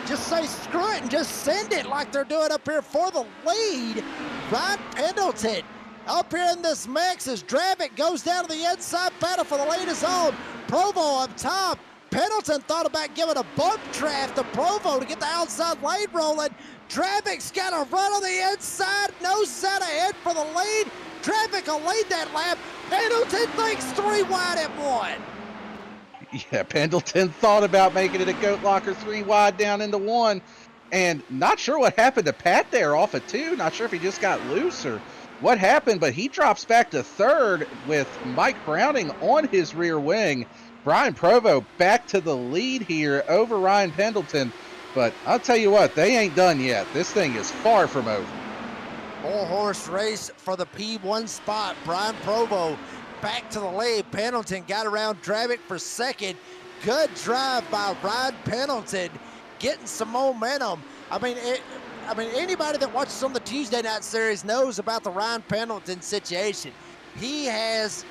just say screw it and just send it like they're doing up here for the lead. Ryan Pendleton up here in this mix as Dravic goes down to the inside, battle for the lead is on. Provo up top. Pendleton thought about giving a bump draft to Provo to get the outside lane rolling. Dravic's got a run on the inside, no set ahead for the lead. Dravic will lead that lap. Pendleton thinks 3 wide at 1. Yeah, Pendleton thought about making it a goat locker 3 wide down into 1. And not sure what happened to Pat there off of 2. Not sure if he just got loose or what happened, but he drops back to third with Mike Browning on his rear wing. Brian Provo back to the lead here over Ryan Pendleton. But I'll tell you what, they ain't done yet. This thing is far from over. 4-horse race for the P1 spot. Brian Provo back to the lead. Pendleton got around Dravic for second. Good drive by Ryan Pendleton, getting some momentum. I mean, anybody that watches on the Tuesday night series knows about the Ryan Pendleton situation. He has,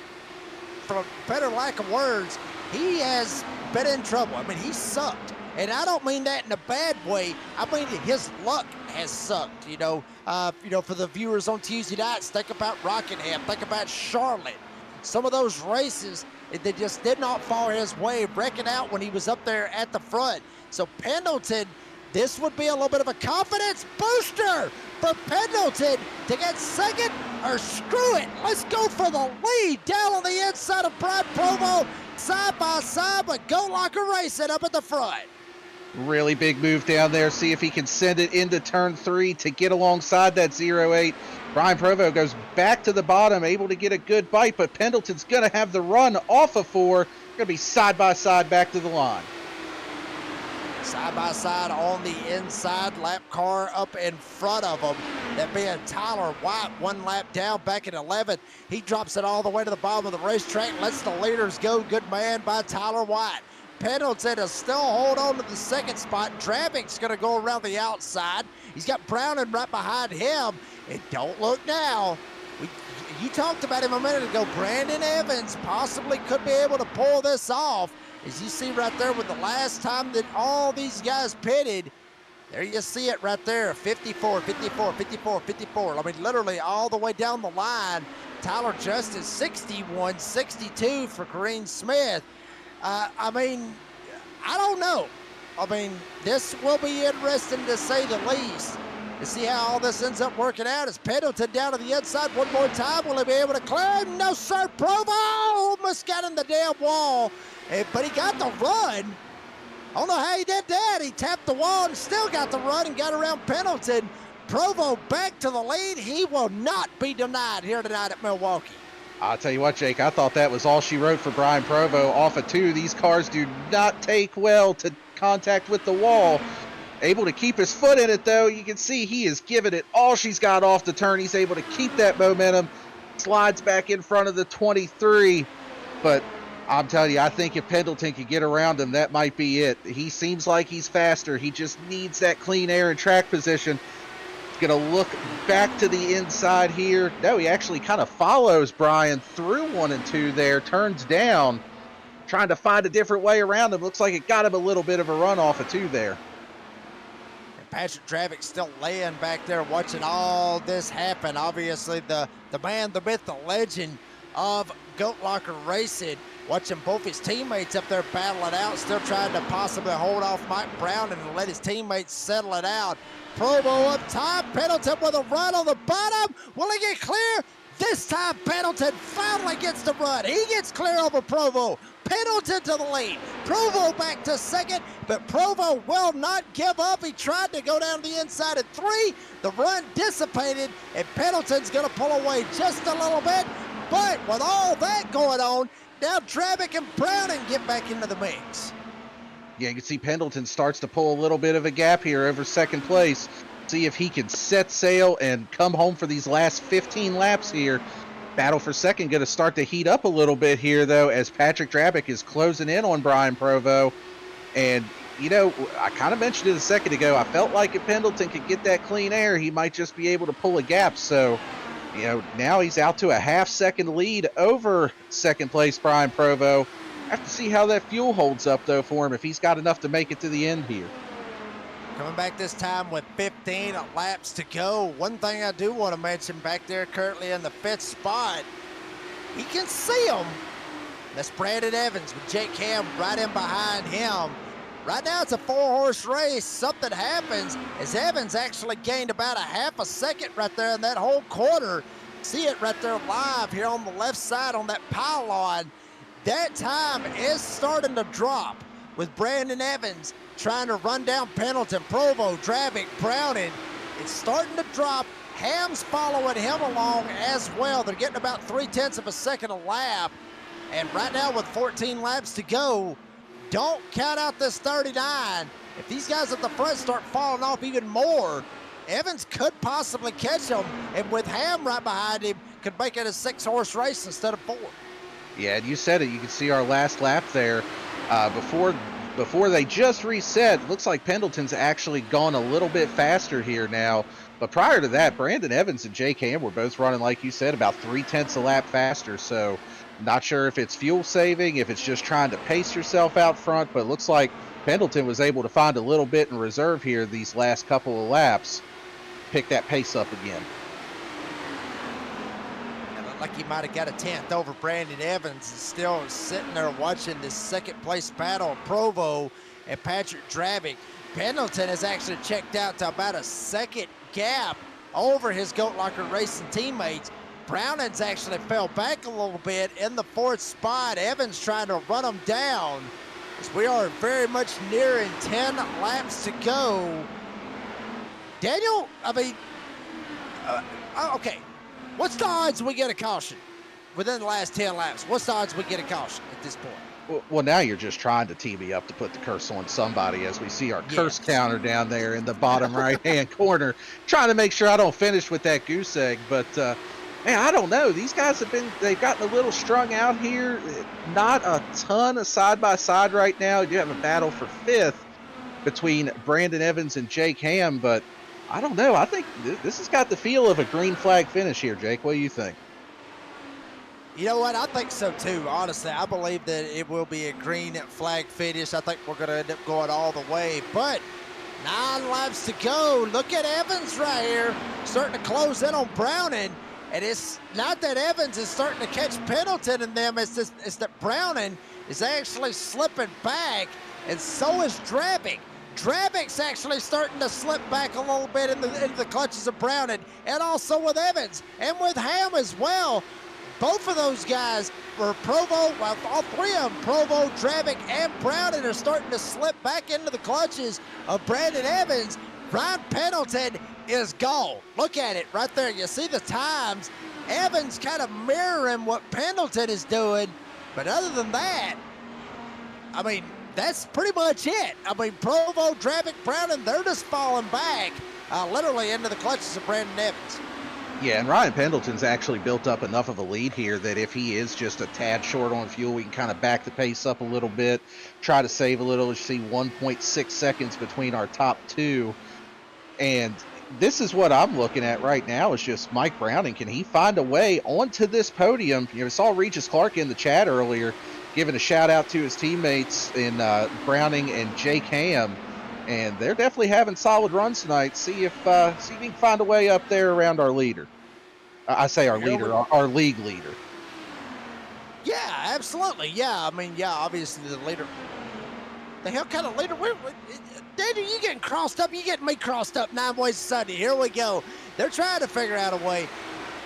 for better lack of words, he has been in trouble. I mean, he sucked. And I don't mean that in a bad way. I mean his luck has sucked, for the viewers on Tuesday nights. Think about Rockingham. Think about Charlotte. Some of those races, they just did not fall his way, breaking out when he was up there at the front. So Pendleton, this would be a little bit of a confidence booster for Pendleton to get second, or screw it. Let's go for the lead down on the inside of Brian Provo, side by side with Go Locker Racing up at the front. Really big move down there. See if he can send it into turn 3 to get alongside that 0-8. Brian Provo goes back to the bottom, able to get a good bite, but Pendleton's going to have the run off of 4. Going to be side by side back to the line. Side by side on the inside, lap car up in front of him. That being Tyler White, 1 lap down, back at 11th. He drops it all the way to the bottom of the racetrack, lets the leaders go. Good man by Tyler White. Pendleton is still hold on to the second spot. Dravik's going to go around the outside. He's got Browning right behind him. And don't look now. You talked about him a minute ago. Brandon Evans possibly could be able to pull this off. As you see right there with the last time that all these guys pitted, there you see it right there, 54, 54, 54, 54. I mean, literally all the way down the line. Tyler Justice, 61, 62 for Kareem Smith. I mean, I don't know. I mean, this will be interesting to say the least. To see how all this ends up working out. Is Pendleton down to the inside one more time? Will he be able to climb? No, sir. Provo almost got in the damn wall, but he got the run. I don't know how he did that. He tapped the wall and still got the run and got around Pendleton. Provo back to the lead. He will not be denied here tonight at Milwaukee. I'll tell you what, Jake, I thought that was all she wrote for Brian Provo. Off of 2, these cars do not take well to contact with the wall. Able to keep his foot in it, though. You can see he is giving it all she's got off the turn. He's able to keep that momentum. Slides back in front of the 23. But I'm telling you, I think if Pendleton could get around him, that might be it. He seems like he's faster. He just needs that clean air and track position. Going to look back to the inside here. No, he actually kind of follows Brian through 1 and 2 there. Turns down. Trying to find a different way around him. Looks like it got him a little bit of a run off of 2 there. Patrick Dravik still laying back there watching all this happen. Obviously, the man, the myth, the legend of Goat Locker Racing. Watching both his teammates up there battle it out. Still trying to possibly hold off Mike Brown and let his teammates settle it out. Provo up top. Pendleton with a run on the bottom. Will he get clear? This time Pendleton finally gets the run. He gets clear over Provo. Pendleton to the lead. Provo back to second, but Provo will not give up. He tried to go down the inside at 3. The run dissipated, and Pendleton's going to pull away just a little bit. But with all that going on, now Dravik and Browning get back into the mix. Yeah, you can see Pendleton starts to pull a little bit of a gap here over second place. See if he can set sail and come home for these last 15 laps here. Battle for second going to start to heat up a little bit here, though, as Patrick Dravik is closing in on Brian Provo. And, you know, I kind of mentioned it a second ago. I felt like if Pendleton could get that clean air, he might just be able to pull a gap. So, you know, now he's out to a half-second lead over second place Brian Provo. I have to see how that fuel holds up, though, for him, if he's got enough to make it to the end here. Coming back this time with 15 laps to go. One thing I do want to mention back there currently in the 5th spot, he can see him. That's Brandon Evans with Jake Ham right in behind him. Right now it's a 4-horse race. Something happens as Evans actually gained about a half a second right there in that whole corner. See it right there live here on the left side on that pylon. That time is starting to drop with Brandon Evans trying to run down Pendleton, Provo, Dravik, Browning. It's starting to drop. Ham's following him along as well. They're getting about 0.3 of a second a lap. And right now with 14 laps to go, don't count out this 39. If these guys at the front start falling off even more, Evans could possibly catch them. And with Ham right behind him, could make it a 6-horse race instead of 4. Yeah, and you said it. You can see our last lap there. Before they just reset, looks like Pendleton's actually gone a little bit faster here now. But prior to that, Brandon Evans and Jake Ham were both running, like you said, about 0.3 a lap faster. So not sure if it's fuel saving, if it's just trying to pace yourself out front. But it looks like Pendleton was able to find a little bit in reserve here these last couple of laps. Pick that pace up again. Like he might have got a 10th over Brandon Evans and still sitting there watching this second place battle of Provo and Patrick Dravik. Pendleton has actually checked out to about a second gap over his Goat Locker Racing teammates. Browning's actually fell back a little bit in the 4th spot. Evans trying to run him down. as we are very much nearing 10 laps to go. Daniel, I mean, okay, what's the odds we get a caution within the last 10 laps? What's the odds we get a caution at this point? Well, now you're just trying to tee me up to put the curse on somebody, as we see our curse counter down there in the bottom right-hand corner, trying to make sure I don't finish with that goose egg. But, man, I don't know. These guys they've gotten a little strung out here. Not a ton of side-by-side right now. You have a battle for 5th between Brandon Evans and Jake Ham, but I don't know. I think this has got the feel of a green flag finish here, Jake. What do you think? You know what? I think so too. Honestly, I believe that it will be a green flag finish. I think we're going to end up going all the way. But 9 laps to go. Look at Evans right here, starting to close in on Browning. And it's not that Evans is starting to catch Pendleton in them. It's that Browning is actually slipping back, and so is Drabick. Drabick's actually starting to slip back a little bit into the clutches of Browning, and also with Evans and with Ham as well. Both of those guys, for Provo, well, all 3 of them, Provo, Drabick, and Browning, are starting to slip back into the clutches of Brandon Evans. Ryan Pendleton is gone. Look at it right there. You see the times. Evans kind of mirroring what Pendleton is doing, but other than that, I mean, that's pretty much it. I mean, Provo, Drabick, Browning, they're just falling back literally into the clutches of Brandon Evans. Yeah, and Ryan Pendleton's actually built up enough of a lead here that if he is just a tad short on fuel, we can kind of back the pace up a little bit, try to save a little. You see 1.6 seconds between our top 2. And this is what I'm looking at right now, is just Mike Browning. Can he find a way onto this podium? You know, I saw Regis Clark in the chat earlier giving a shout out to his teammates in Browning and Jake Ham, and they're definitely having solid runs tonight. See if we can find a way up there around our leader. I say our leader, our league leader. Yeah, absolutely. Yeah, I mean, yeah, obviously the leader. The hell kind of leader? Daniel, you getting crossed up? You getting me crossed up 9 ways to Sunday. Here we go. They're trying to figure out a way.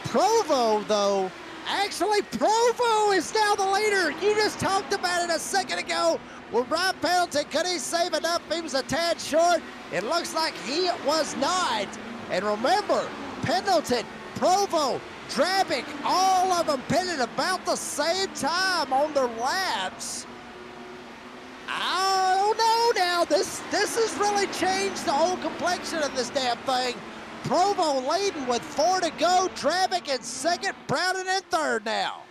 Provo, though. Actually, Provo is now the leader. You just talked about it a second ago. Well, Ryan Pendleton, could he save enough? He was a tad short. It looks like he was not. And remember, Pendleton, Provo, Drabick, all of them pitted about the same time on their laps. I don't know now. This has really changed the whole complexion of this damn thing. Provo leading with 4 to go. Drabick in second, Browning in third now.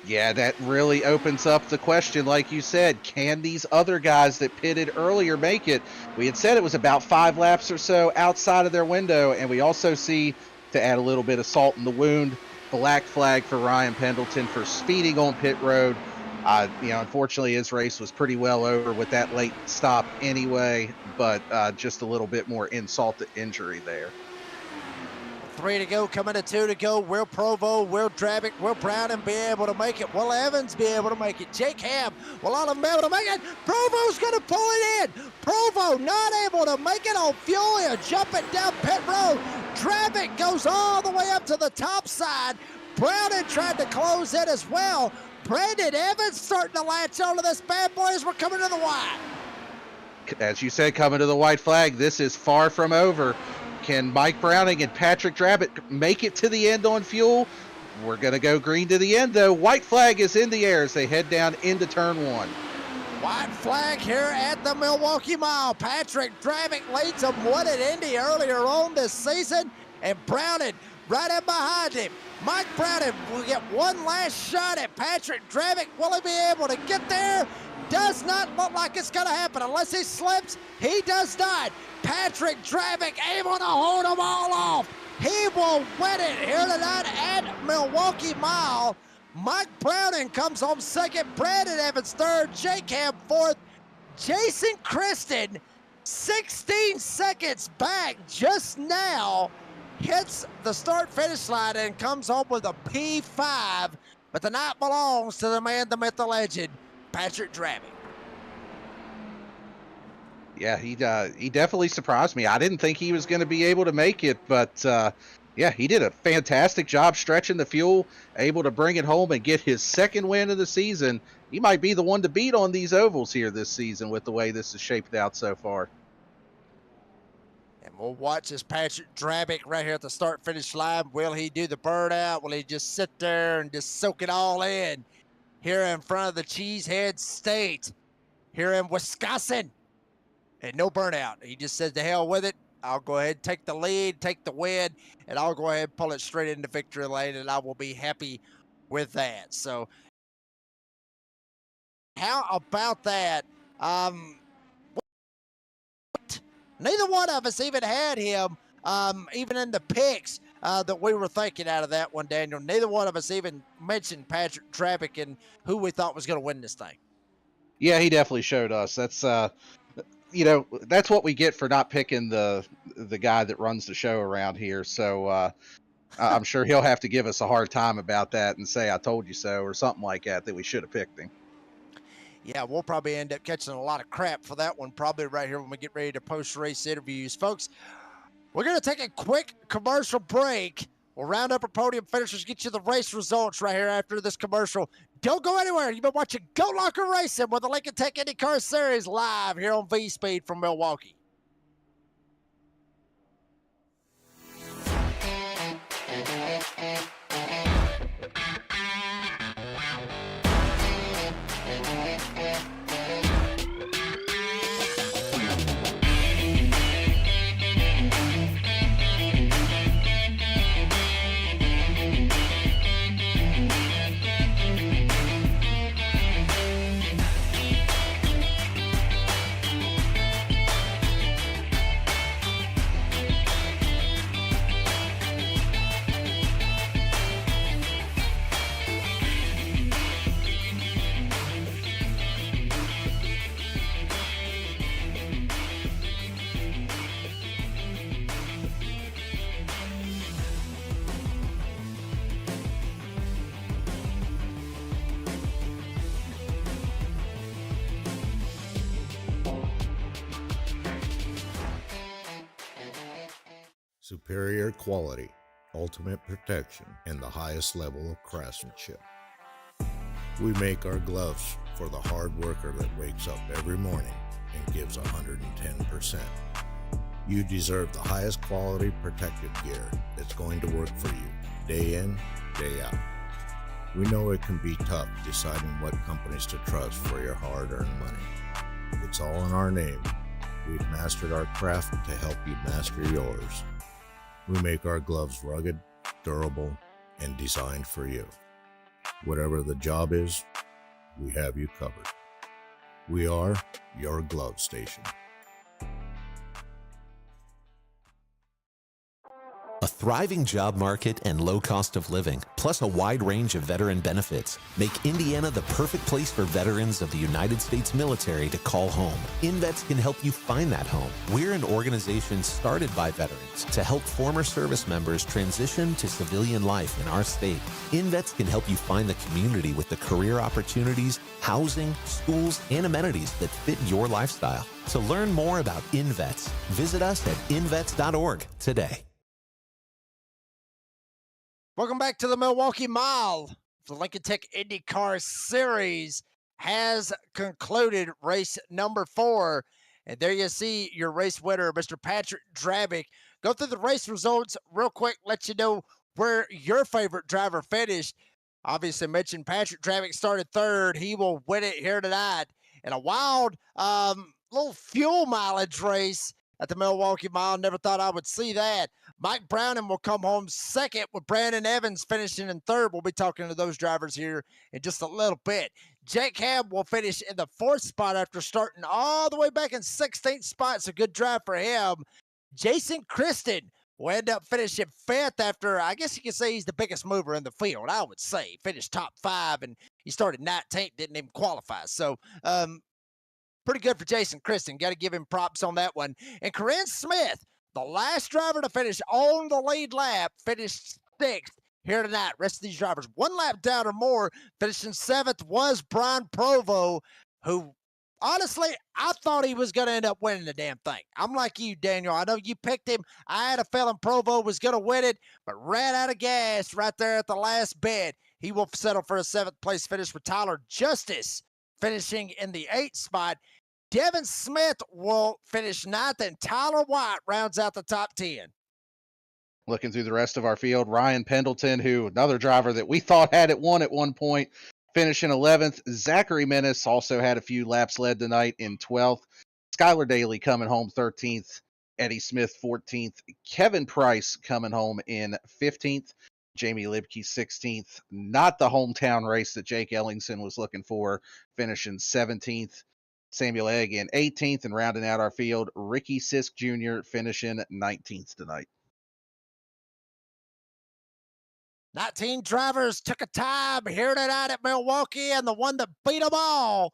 Yeah, that really opens up the question, like you said. Can these other guys that pitted earlier make it? We had said it was about 5 laps or so outside of their window, and we also see, to add a little bit of salt in the wound, black flag for Ryan Pendleton for speeding on pit road. Unfortunately, his race was pretty well over with that late stop anyway, but just a little bit more insult to injury there. 3 to go, coming to 2 to go. Will Provo, will Drabick, will Browning be able to make it? Will Evans be able to make it? Jake Ham, will all of them be able to make it? Provo's going to pull it in. Provo not able to make it on fuel. He'll jump it down pit road. Drabick goes all the way up to the top side. Browning tried to close it as well. Brandon Evans starting to latch onto this bad boy as we're coming to the white. As you said, coming to the white flag, this is far from over. Can Mike Browning and Patrick Drabick make it to the end on fuel? We're going to go green to the end, though. White flag is in the air as they head down into turn 1. White flag here at the Milwaukee Mile. Patrick Drabick leads them one at Indy earlier on this season, and Browning right in behind him. Mike Browning will get one last shot at Patrick Drabick. Will he be able to get there? Does not look like it's going to happen unless he slips. He does not. Patrick Drabick able to hold them all off. He will win it here tonight at Milwaukee Mile. Mike Browning comes home second. Brandon Evans third. Jake Ham fourth. Jason Kristen, 16 seconds back just now, hits the start-finish line and comes home with a P5. But the night belongs to the man, the myth, the legend, Patrick Drabick. Yeah, he definitely surprised me. I didn't think he was going to be able to make it, but Yeah, he did a fantastic job stretching the fuel, able to bring it home and get his second win of the season. He might be the one to beat on these ovals here this season with the way this is shaped out so far. And we'll watch this Patrick Drabick right here at the start-finish line. Will he do the burnout? Will he just sit there and just soak it all in here in front of the Cheesehead State, here in Wisconsin? And no burnout. He just says, to hell with it. I'll go ahead, take the lead, take the win, and I'll go ahead and pull it straight into victory lane, and I will be happy with that. So how about that? Neither one of us even had him, even in the picks that we were thinking out of that one, Daniel. Neither one of us even mentioned Patrick Drabick and who we thought was going to win this thing. Yeah, he definitely showed us. That's that's what we get for not picking the guy that runs the show around here. So I'm sure he'll have to give us a hard time about that and say I told you so or something like that we should have picked him. Yeah, we'll probably end up catching a lot of crap for that one, probably right here when we get ready to post-race interviews. Folks, we're going to take a quick commercial break. We'll round up our podium finishers, get you the race results right here after this commercial. Don't go anywhere. You've been watching Go Locker Racing with the Lincoln Tech IndyCar Series live here on V-Speed from Milwaukee. Superior quality, ultimate protection, and the highest level of craftsmanship. We make our gloves for the hard worker that wakes up every morning and gives 110%. You deserve the highest quality protective gear that's going to work for you, day in, day out. We know it can be tough deciding what companies to trust for your hard-earned money. It's all in our name. We've mastered our craft to help you master yours. We make our gloves rugged, durable, and designed for you. Whatever the job is, we have you covered. We are your glove station. A thriving job market and low cost of living, plus a wide range of veteran benefits, make Indiana the perfect place for veterans of the United States military to call home. InVets can help you find that home. We're an organization started by veterans to help former service members transition to civilian life in our state. InVets can help you find the community with the career opportunities, housing, schools, and amenities that fit your lifestyle. To learn more about InVets, visit us at invets.org today. Welcome back to the Milwaukee Mile. The Lincoln Tech IndyCar Series has concluded race number 4. And there you see your race winner, Mr. Patrick Drabick. Go through the race results real quick, let you know where your favorite driver finished. Obviously mentioned Patrick Drabick started 3rd. He will win it here tonight in a wild little fuel mileage race at the Milwaukee Mile. Never thought I would see that. Mike Browning will come home 2nd with Brandon Evans finishing in 3rd. We'll be talking to those drivers here in just a little bit. Jake Ham will finish in the 4th spot after starting all the way back in 16th spot. So good drive for him. Jason Kristen will end up finishing 5th after, I guess you could say he's the biggest mover in the field, I would say. Finished top 5, and he started 19th, didn't even qualify. So, pretty good for Jason Kristen. Got to give him props on that one. And Corinne Smith, the last driver to finish on the lead lap, finished 6th here tonight. Rest of these drivers, 1 lap down or more. Finishing 7th was Brian Provo, who honestly, I thought he was going to end up winning the damn thing. I'm like you, Daniel. I know you picked him. I had a feeling Provo was going to win it, but ran out of gas right there at the last bid. He will settle for a 7th place finish with Tyler Justice finishing in the 8th spot. Devin Smith will finish 9th, and Tyler White rounds out the top 10. Looking through the rest of our field, Ryan Pendleton, who another driver that we thought had it won at one point, finishing 11th. Zachary Menace also had a few laps led tonight in 12th. Skylar Daly coming home 13th. Eddie Smith 14th. Kevin Price coming home in 15th. Jamie Libke 16th. Not the hometown race that Jake Ellingson was looking for, finishing 17th. Samuel Egg in 18th, and rounding out our field, Ricky Sisk Jr. finishing 19th tonight. 19 drivers took a time here tonight at Milwaukee, and the one that beat them all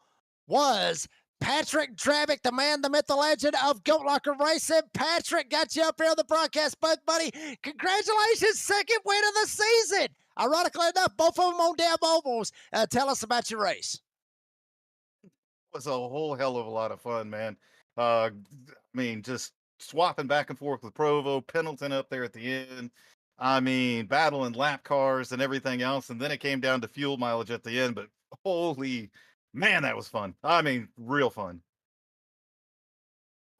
was Patrick Dravick, the man, the myth, the legend of Goat Locker Racing. Patrick, got you up here on the broadcast, buddy. Congratulations, 2nd win of the season. Ironically enough, both of them on damn ovals. Tell us about your race. It was a whole hell of a lot of fun, man. I mean, just swapping back and forth with Provo, Pendleton up there at the end. I mean, battling lap cars and everything else. And then it came down to fuel mileage at the end. But holy man, that was fun. I mean, real fun.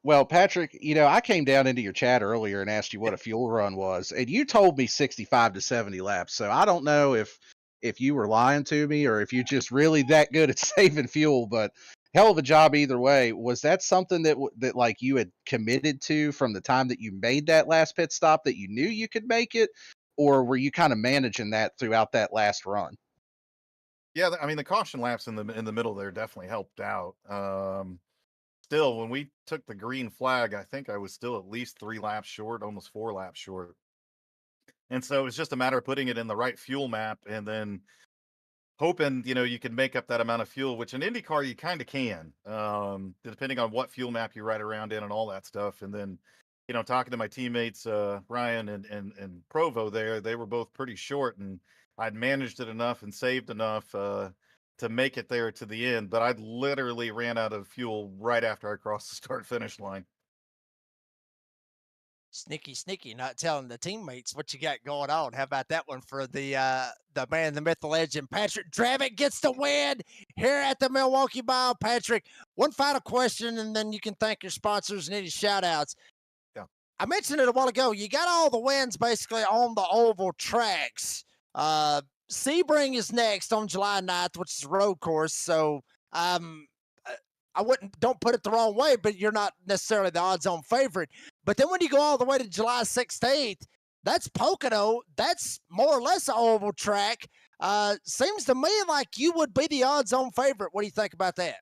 Well, Patrick, I came down into your chat earlier and asked you what a fuel run was, and you told me 65 to 70 laps. So I don't know if you were lying to me or if you're just really that good at saving fuel, but hell of a job either way. Was that something that like you had committed to from the time that you made that last pit stop, that you knew you could make it, or were you kind of managing that throughout that last run? Yeah, I mean, the caution laps in the middle there definitely helped out. Still, when we took the green flag, I think I was still at least 3 laps short, almost 4 laps short. And so it was just a matter of putting it in the right fuel map and then hoping, you can make up that amount of fuel, which in IndyCar you kind of can, depending on what fuel map you ride around in and all that stuff. And then, talking to my teammates, Ryan and Provo there, they were both pretty short, and I'd managed it enough and saved enough to make it there to the end. But I literally ran out of fuel right after I crossed the start-finish line. Sneaky, not telling the teammates what you got going on. How about that one for the man, the myth, the legend, Patrick Dravick gets the win here at the Milwaukee Mile. Patrick, one final question, and then you can thank your sponsors and any shout-outs. Yeah. I mentioned it a while ago. You got all the wins basically on the oval tracks. Sebring is next on July 9th, which is a road course. So don't put it the wrong way, but you're not necessarily the odds-on favorite. But then when you go all the way to July 16th, that's Pocono. That's more or less an oval track. Seems to me like you would be the odds-on favorite. What do you think about that?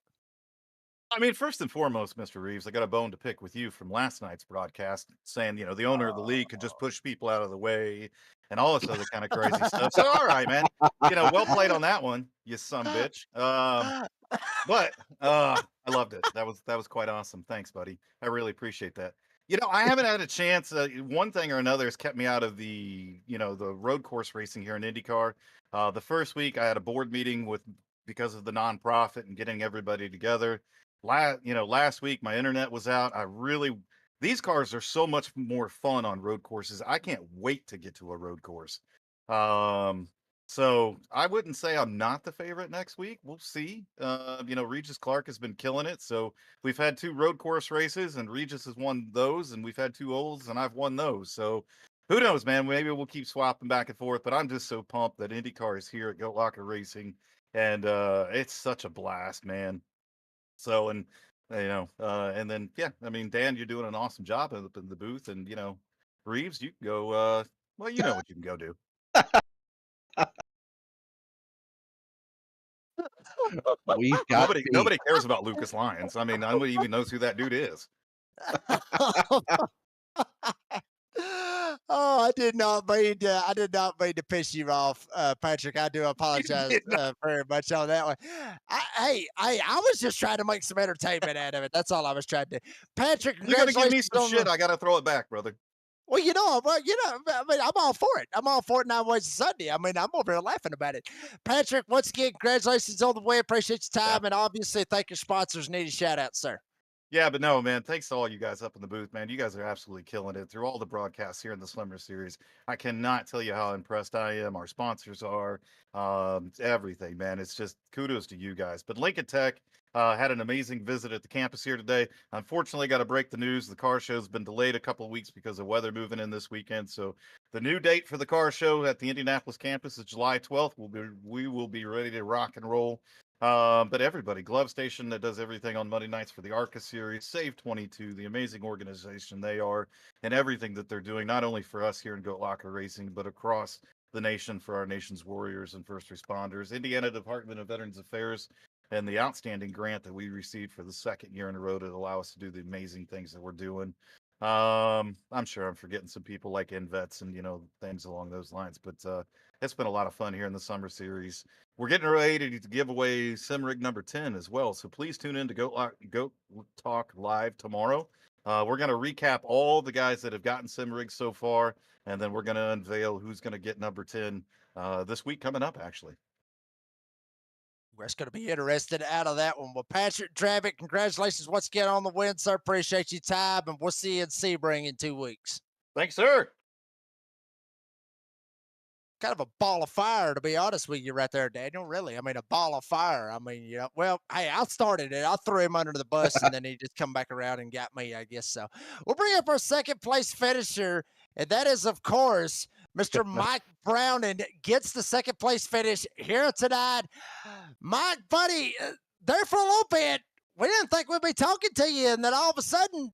I mean, first and foremost, Mr. Reeves, I got a bone to pick with you from last night's broadcast, saying, the owner of the league could just push people out of the way and all this other kind of crazy stuff. So, all right, man. Well played on that one, you son of a bitch. But I loved it. That was quite awesome. Thanks, buddy. I really appreciate that. I haven't had a chance. One thing or another has kept me out of the road course racing here in IndyCar. The first week I had a board meeting because of the nonprofit and getting everybody together. Last week my internet was out. These cars are so much more fun on road courses. I can't wait to get to a road course. So I wouldn't say I'm not the favorite next week. We'll see. Regis Clark has been killing it. So we've had 2 road course races, and Regis has won those, and we've had 2 ovals, and I've won those. So who knows, man? Maybe we'll keep swapping back and forth. But I'm just so pumped that IndyCar is here at Goat Locker Racing, and it's such a blast, man. So and then I mean, Dan, you're doing an awesome job up in the booth, and Reeves, you can go. Well, you know what you can go do. We've got nobody cares about Lucas Lyons. I mean, nobody even knows who that dude is. Oh, I did not mean to piss you off, Patrick. I do apologize very much on that one. I was just trying to make some entertainment out of it. That's all I was trying to do. Patrick, You gotta give me some congratulations shit. I gotta throw it back, brother. Well, I mean, I'm all for it. I'm all for it 9 ways to Sunday. I mean, I'm over here laughing about it. Patrick, once again, congratulations on the win. Appreciate your Yeah. time. And obviously, thank your sponsors. Need a shout out, sir. Yeah, but no, man. Thanks to all you guys up in the booth, man. You guys are absolutely killing it through all the broadcasts here in the Summer Series. I cannot tell you how impressed I am. Our sponsors are, everything, man. It's just kudos to you guys. But Lincoln Tech had an amazing visit at the campus here today. Unfortunately, got to break the news. The car show's been delayed a couple of weeks because of weather moving in this weekend. So the new date for the car show at the Indianapolis campus is July 12th. We will be ready to rock and roll. But everybody, Glove Station that does everything on Monday nights for the ARCA series, Save 22, the amazing organization they are, and everything that they're doing, not only for us here in Goat Locker Racing, but across the nation for our nation's warriors and first responders. Indiana Department of Veterans Affairs and the outstanding grant that we received for the second year in a row to allow us to do the amazing things that we're doing. I'm sure I'm forgetting some people like InVets and, things along those lines, but it's been a lot of fun here in the summer series. We're getting ready to give away Simrig number 10 as well. So please tune in to Goat Talk Live tomorrow. We're going to recap all the guys that have gotten Simrig so far, and then we're going to unveil who's going to get number 10 this week coming up, actually. We're just going to be interested out of that one. Well, Patrick Dravick, congratulations once again on the win, sir. Appreciate your time, and we'll see you in Sebring in 2 weeks. Thanks, sir. Kind of a ball of fire, to be honest with you, right there, Daniel. Really, I mean, a ball of fire. I mean, well, hey, I started it. I threw him under the bus, and then he just come back around and got me, I guess so. We'll bring up our second place finisher, and that is, of course, Mr. Mike Browning gets the second place finish here tonight. Mike, buddy, there for a little bit, we didn't think we'd be talking to you, and then all of a sudden,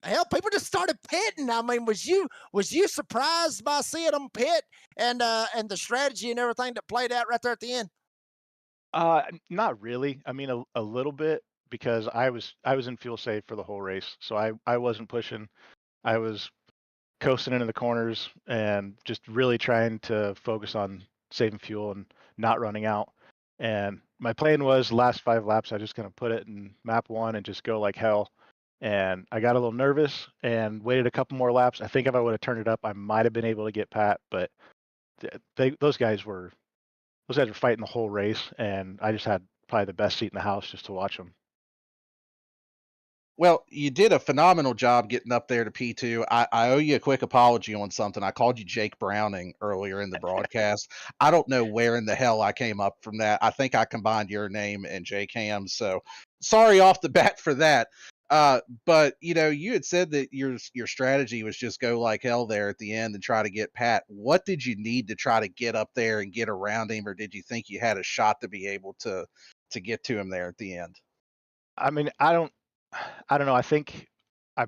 hell, people just started pitting. I mean, was you surprised by seeing them pit and the strategy and everything that played out right there at the end? Not really. I mean, a little bit because I was in fuel save for the whole race, so I wasn't pushing. I was coasting into the corners and just really trying to focus on saving fuel and not running out. And my plan was last 5 laps, I just gonna put it in map 1 and just go like hell. And I got a little nervous and waited a couple more laps. I think if I would have turned it up, I might have been able to get Pat, but those guys were fighting the whole race, and I just had probably the best seat in the house just to watch them. Well, you did a phenomenal job getting up there to P2. I owe you a quick apology on something. I called you Jake Browning earlier in the broadcast. I don't know where in the hell I came up from that. I think I combined your name and Jake Ham. So sorry off the bat for that. But you had said that your strategy was just go like hell there at the end and try to get Pat. What did you need to try to get up there and get around him, or did you think you had a shot to be able to get to him there at the end? I mean, I don't know. I think I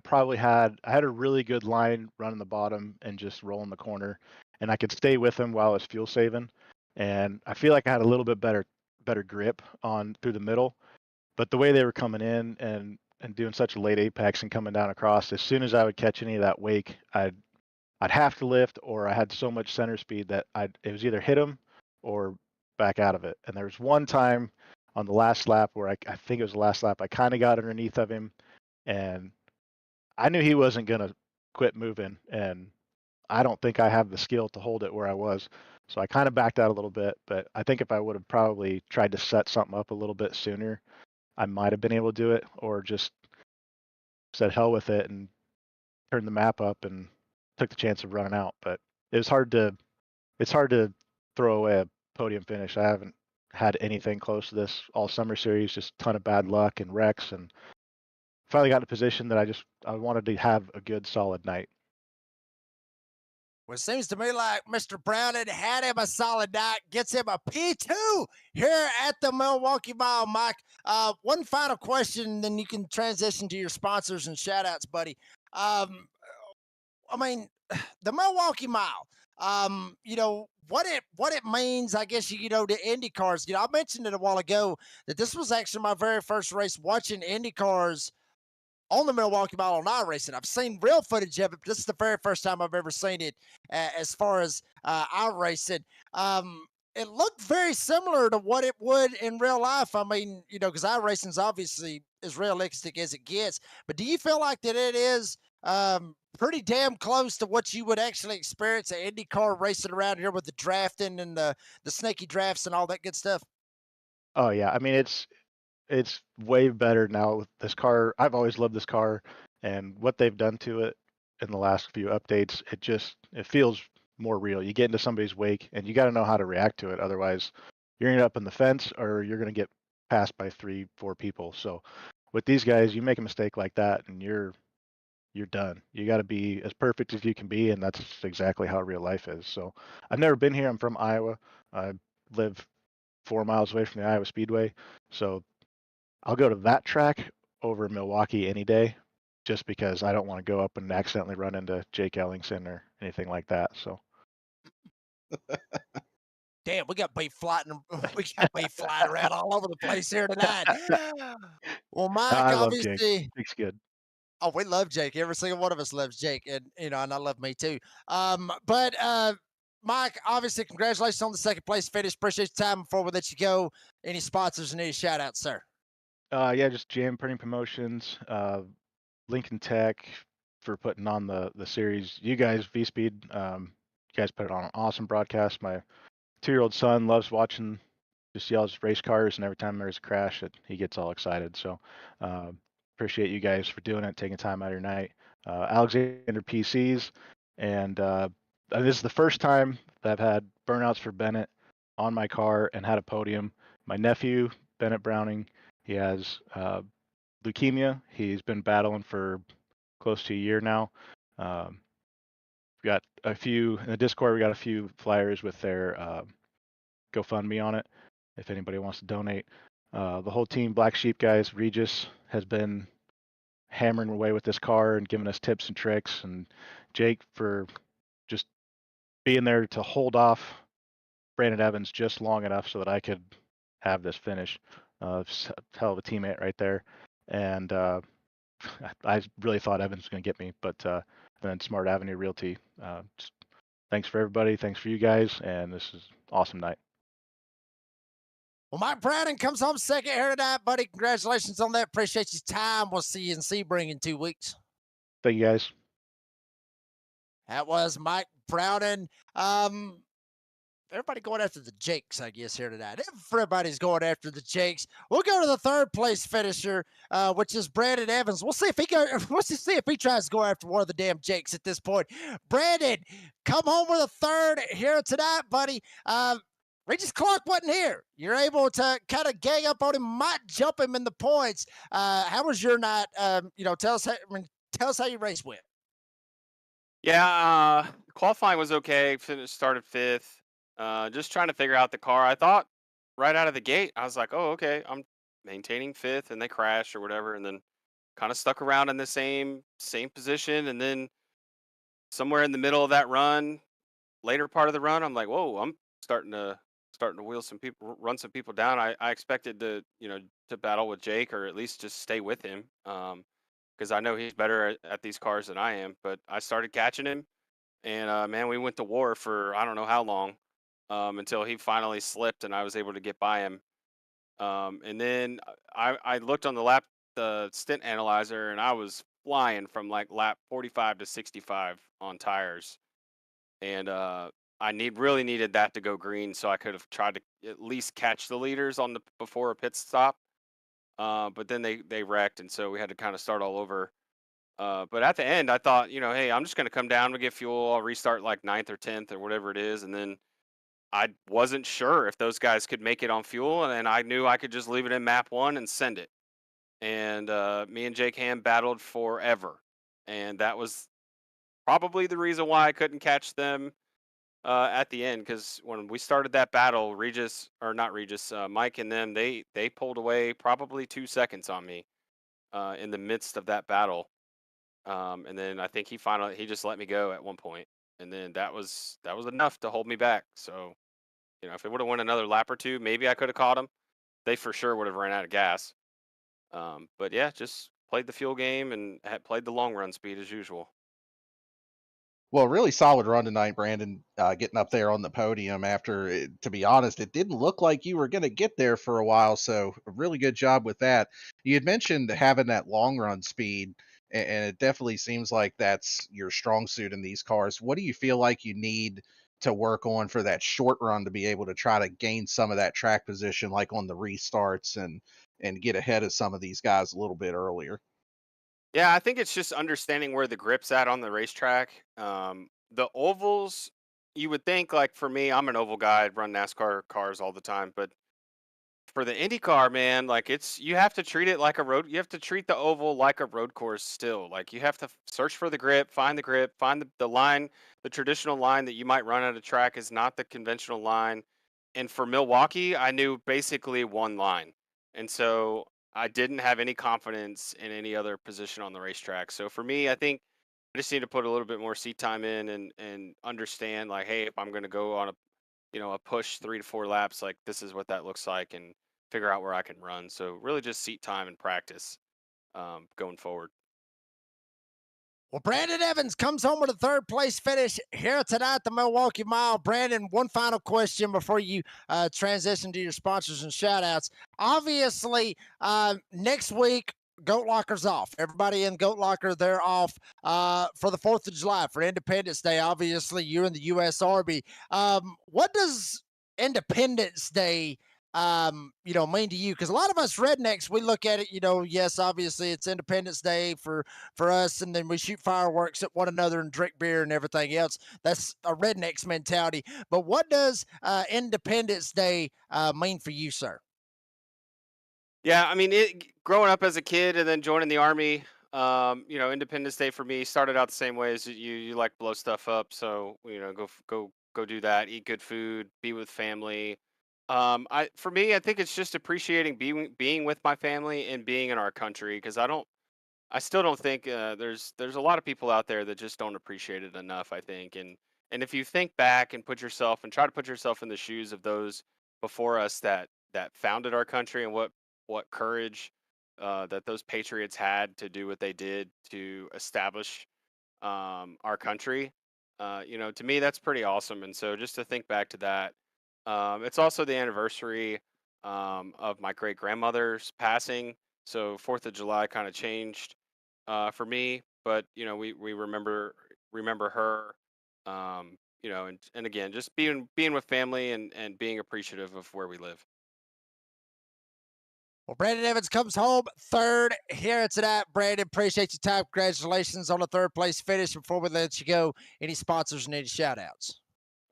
had a really good line running the bottom and just rolling the corner, and I could stay with him while I was fuel saving. And I feel like I had a little bit better grip on through the middle. But the way they were coming in and doing such a late apex and coming down across, as soon as I would catch any of that wake, I'd have to lift, or I had so much center speed that it was either hit him or back out of it. And there was one time on the last lap where I think it was the last lap, I kind of got underneath of him, and I knew he wasn't going to quit moving, and I don't think I have the skill to hold it where I was. So I kind of backed out a little bit, but I think if I would have probably tried to set something up a little bit sooner, I might have been able to do it, or just said hell with it and turned the map up and took the chance of running out. But it's hard to throw away a podium finish. I haven't had anything close to this all summer series, just a ton of bad luck and wrecks, and finally got in a position that I wanted to have a good solid night. Well, it seems to me like Mr. Browning had him a solid night, gets him a P2 here at the Milwaukee Mile. Mike, one final question, then you can transition to your sponsors and shout outs, buddy. I mean, the Milwaukee Mile, what it means, I guess, to Indy cars. I mentioned it a while ago that this was actually my very first race watching Indy cars on the Milwaukee Mile on iRacing. I've seen real footage of it, but this is the very first time I've ever seen it as far as iRacing. It looked very similar to what it would in real life. I mean, because iRacing is obviously as realistic as it gets. But do you feel like that it is pretty damn close to what you would actually experience at IndyCar racing around here with the drafting and the snaky drafts and all that good stuff? Oh yeah, I mean it's way better now with this car. I've always loved this car, and what they've done to it in the last few updates, it feels more real. You get into somebody's wake, and you got to know how to react to it. Otherwise, you're gonna end up in the fence, or you're gonna get passed by 3, 4 people. So with these guys, you make a mistake like that, and you're done. You got to be as perfect as you can be, and that's exactly how real life is. So I've never been here. I'm from Iowa. I live 4 miles away from the Iowa Speedway, so I'll go to that track over Milwaukee any day, just because I don't want to go up and accidentally run into Jake Ellingson or anything like that. So Damn, we got beef flying. We got beef flying around all over the place here tonight. Well, Mike, I love Jake. obviously. Jake's good. Oh, we love Jake. Every single one of us loves Jake, and and I love me too. But Mike, obviously, congratulations on the second place finish. Appreciate your time. Before we let you go, any sponsors and any shout outs, sir? Yeah, just Jam Printing Promotions, Lincoln Tech for putting on the series. You guys, V Speed, you guys put it on an awesome broadcast. My 2-year-old son loves watching, just yells race cars, and every time there's a crash, he gets all excited. So appreciate you guys for doing it, taking time out of your night. Alexander PCs, and this is the first time that I've had burnouts for Bennett on my car and had a podium. My nephew, Bennett Browning, he has leukemia. He's been battling for close to a year now. We got a few in the Discord. We got a few flyers with their GoFundMe on it. If anybody wants to donate, the whole team, Black Sheep guys, Regis has been hammering away with this car and giving us tips and tricks, and Jake for just being there to hold off Brandon Evans just long enough so that I could have this finish. Hell of a teammate right there, and I really thought Evans was going to get me, but then Smart Avenue Realty. Thanks for everybody. Thanks for you guys, and this is an awesome night. Well, Mike Browning comes home second here tonight, buddy. Congratulations on that. Appreciate your time. We'll see you in Sebring in 2 weeks. Thank you guys. That was Mike Browning. Everybody going after the Jakes, I guess, here tonight. Everybody's going after the Jakes. We'll go to the third place finisher, which is Brandon Evans. We'll see if he tries to go after one of the damn Jakes at this point. Brandon, come home with a third here tonight, buddy. Regis Clark wasn't here. You're able to kind of gang up on him, might jump him in the points. How was your night? Tell us how your race went. Yeah, qualifying was okay. Started fifth. Just trying to figure out the car. I thought right out of the gate, I was like, "Oh, okay, I'm maintaining fifth," and they crashed or whatever, and then kind of stuck around in the same position, and then somewhere in the middle of that run, later part of the run, I'm like, "Whoa, I'm starting to wheel some people, run some people down." I expected to to battle with Jake or at least just stay with him, because I know he's better at these cars than I am. But I started catching him, and man, we went to war for I don't know how long, until he finally slipped and I was able to get by him. And then I looked on the stint analyzer, and I was flying from like lap 45 to 65 on tires, and I really needed that to go green so I could have tried to at least catch the leaders on the before a pit stop. But then they wrecked, and so we had to kind of start all over. But at the end, I thought, hey, I'm just going to come down to get fuel. I'll restart like ninth or 10th or whatever it is. And then I wasn't sure if those guys could make it on fuel. And then I knew I could just leave it in map one and send it. And me and Jake Ham battled forever. And that was probably the reason why I couldn't catch them at the end. Because when we started that battle, Mike and them, they pulled away probably 2 seconds on me in the midst of that battle. And then I think he just let me go at one point, and then that was enough to hold me back. So, if it would have went another lap or two, maybe I could have caught him. They for sure would have ran out of gas. But yeah, just played the fuel game and played the long run speed as usual. Well, really solid run tonight, Brandon, getting up there on the podium after, to be honest, it didn't look like you were going to get there for a while. So a really good job with that. You had mentioned having that long run speed. and it definitely seems like that's your strong suit in these cars. What do you feel like you need to work on for that short run to be able to try to gain some of that track position, like on the restarts, and get ahead of some of these guys a little bit earlier? Yeah, I think it's just understanding where the grip's at on the racetrack. The ovals, you would think, like for me, I'm an oval guy, I run NASCAR cars all the time, but for the IndyCar, man, like it's you have to treat it like a road. You have to treat the oval like a road course still. Like you have to search for the grip, find the line. The traditional line that you might run at a track is not the conventional line. And for Milwaukee, I knew basically one line, and so I didn't have any confidence in any other position on the racetrack. So for me, I think I just need to put a little bit more seat time in and understand like, hey, if I'm going to go on a push 3 to 4 laps, like this is what that looks like, and figure out where I can run. So really just seat time and practice going forward. Well, Brandon Evans comes home with a third place finish here tonight at the Milwaukee Mile. Brandon, one final question before you transition to your sponsors and shout outs. Obviously, next week, Goat Locker's off. Everybody in Goat Locker, they're off for the 4th of July, for Independence Day. Obviously, you're in the U.S. Army. What does Independence Day mean to you? Because a lot of us rednecks, we look at it, yes, obviously it's Independence Day for us, and then we shoot fireworks at one another and drink beer and everything else. That's a redneck's mentality. But what does Independence Day mean for you, sir? Yeah, I mean, growing up as a kid and then joining the army, Independence Day for me started out the same way as you. You like blow stuff up, so go do that, eat good food, be with family. For me, I think it's just appreciating being with my family and being in our country because I still don't think there's a lot of people out there that just don't appreciate it enough. I think, and if you think back and try to put yourself in the shoes of those before us that founded our country and what courage that those patriots had to do what they did to establish our country. To me, that's pretty awesome. And so just to think back to that, it's also the anniversary of my great grandmother's passing. So 4th of July kind of changed for me, but we remember her. And again, just being with family and being appreciative of where we live. Well, Brandon Evans comes home third here tonight. Brandon, appreciate your time. Congratulations on the third place finish. Before we let you go, any sponsors and any shout outs?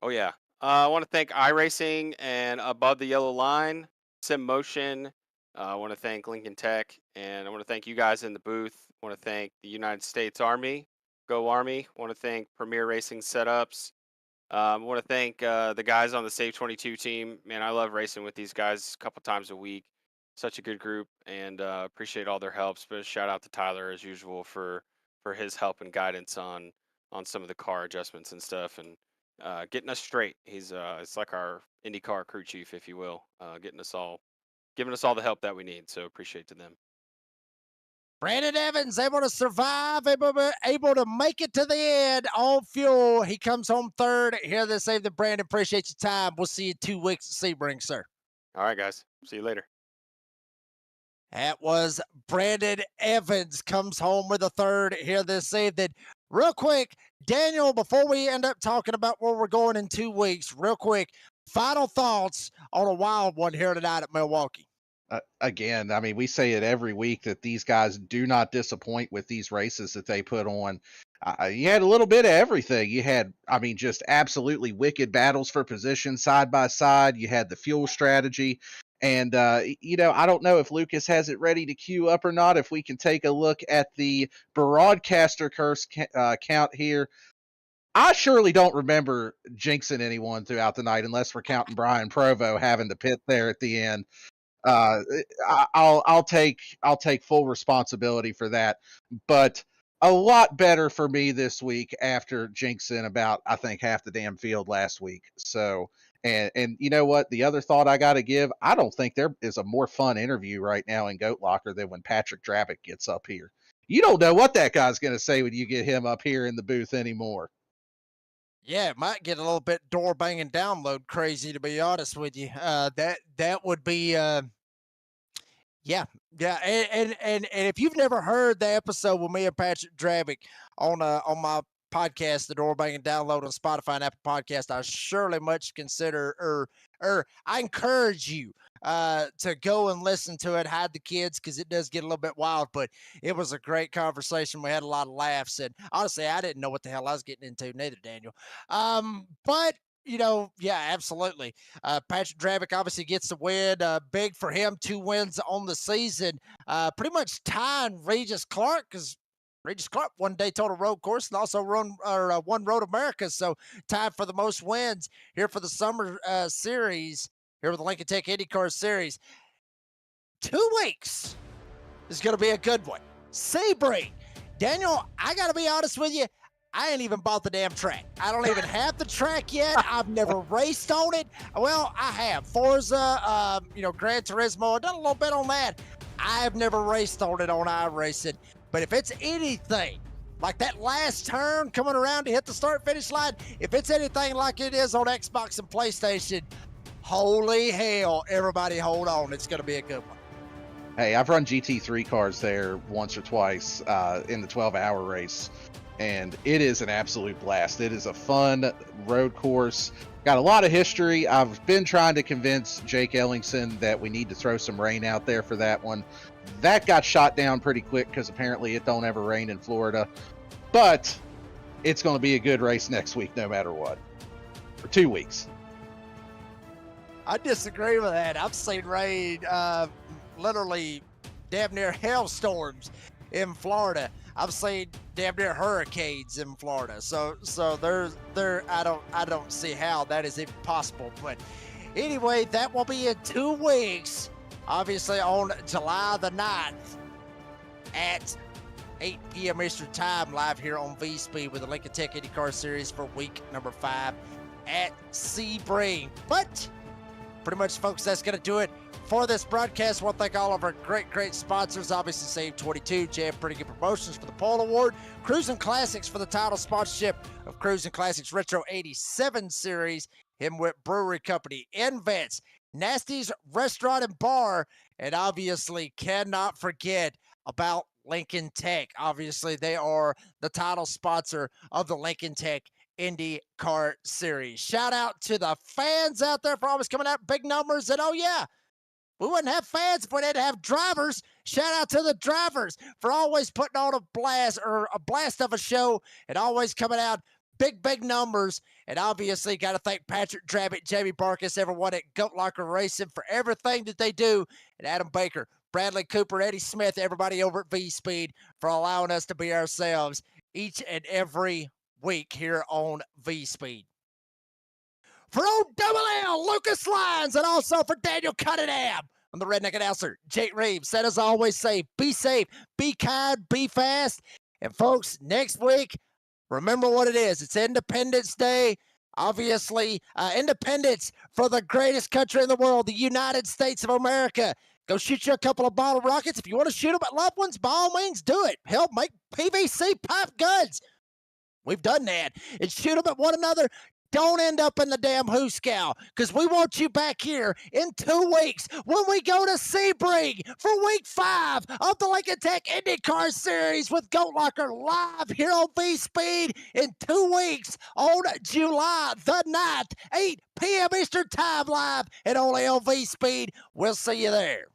Oh yeah. I want to thank iRacing and Above the Yellow Line, Sim Motion. I want to thank Lincoln Tech, and I want to thank you guys in the booth. I want to thank the United States Army, Go Army. I want to thank Premier Racing Setups. I want to thank the guys on the Save 22 team. Man, I love racing with these guys a couple times a week. Such a good group, and appreciate all their helps. But shout out to Tyler as usual for his help and guidance on some of the car adjustments and stuff, and getting us straight. He's it's like our IndyCar crew chief, if you will, giving us all the help that we need. So appreciate to them. Brandon Evans able to survive, able to make it to the end on fuel. He comes home third here this evening. Brandon, appreciate your time. We'll see you in 2 weeks at Sebring, sir. All right, guys. See you later. That was Brandon Evans comes home with a third here this evening. Real quick, Daniel, before we end up talking about where we're going in 2 weeks, real quick, final thoughts on a wild one here tonight at Milwaukee. Again, I mean, we say it every week that these guys do not disappoint with these races that they put on. You had a little bit of everything. You had, I mean, just absolutely wicked battles for position side by side. You had the fuel strategy. And, I don't know if Lucas has it ready to queue up or not. If we can take a look at the broadcaster curse count here. I surely don't remember jinxing anyone throughout the night unless we're counting Brian Provo having to pit there at the end. uh, I'll take full responsibility for that. But a lot better for me this week after jinxing about I think half the damn field last week. So and you know what? The other thought I got to give, I don't think there is a more fun interview right now in Goat Locker than when Patrick Drabick gets up here. You don't know what that guy's going to say when you get him up here in the booth anymore. Yeah, it might get a little bit door banging download crazy, to be honest with you. That would be yeah, Yeah, and if you've never heard the episode with me and Patrick Dravick on my podcast, The Door Bang, and download on Spotify and Apple Podcast, I surely much consider or I encourage you to go and listen to it. Hide the kids because it does get a little bit wild, but it was a great conversation. We had a lot of laughs, and honestly, I didn't know what the hell I was getting into, neither Daniel. But yeah, absolutely. Patrick Dravick obviously gets the win. Big for him, 2 wins on the season. Pretty much tying Regis Clark because Regis Clark won Daytona Road Course and also won Road America. So tied for the most wins here for the summer series here with the Lincoln Tech IndyCar Series. 2 weeks is going to be a good one. Sebring. Daniel, I got to be honest with you. I ain't even bought the damn track. I don't even have the track yet. I've never raced on it. Well, I have. Forza, Gran Turismo. I've done a little bit on that. I've never raced on it on iRacing. But if it's anything like that last turn coming around to hit the start-finish line, if it's anything like it is on Xbox and PlayStation, holy hell, everybody hold on. It's going to be a good one. Hey, I've run GT3 cars there once or twice in the 12-hour race, and it is an absolute blast. It is a fun road course. Got a lot of history. I've been trying to convince Jake Ellingson that we need to throw some rain out there for that one. That got shot down pretty quick because apparently it don't ever rain in Florida. But it's going to be a good race next week no matter what. For 2 weeks. I disagree with that. I've seen rain literally damn near hailstorms in Florida. I've seen damn near hurricanes in Florida. So I don't see how that is even possible. But anyway, that will be in 2 weeks. Obviously on July the 9th at 8 p.m. Eastern Time, live here on V-Speed with the Lincoln Tech IndyCar Series for week number 5 at Sebring. But pretty much, folks, that's going to do it for this broadcast. I want to thank all of our great sponsors. Obviously, Save 22, JF Pretty Good Promotions for the Pole Award, Cruising Classics for the title sponsorship of Cruising Classics Retro 87 Series, Hemwitt Brewery Company, Invents, Nasty's Restaurant and Bar, and obviously cannot forget about Lincoln Tech. Obviously, they are the title sponsor of the Lincoln Tech IndyCar Series. Shout out to the fans out there for always coming out big numbers. And oh yeah, we wouldn't have fans if we didn't have drivers. Shout out to the drivers for always putting on a blast of a show and always coming out big numbers. And obviously got to thank Patrick Dravick, Jamie Barkus, everyone at Goat Locker Racing for everything that they do, and Adam Baker, Bradley Cooper, Eddie Smith, everybody over at V-Speed for allowing us to be ourselves each and every week here on V-Speed. For OLL, Lucas Lyons, and also for Daniel Cunningham, I'm the Redneck Announcer, Jake Reeves. Said as I always say, be safe, be kind, be fast. And folks, next week, remember what it is. It's Independence Day. Obviously, independence for the greatest country in the world, the United States of America. Go shoot you a couple of bottle rockets. If you want to shoot them at loved ones, by all means, do it. Help make PVC pipe guns. We've done that. And shoot them at one another. Don't end up in the damn hooscow, because we want you back here in 2 weeks when we go to Sebring for week 5 of the Lincoln Tech IndyCar Series with Goat Locker live here on V-Speed in 2 weeks on July the 9th, 8 p.m. Eastern Time live and only on V-Speed. We'll see you there.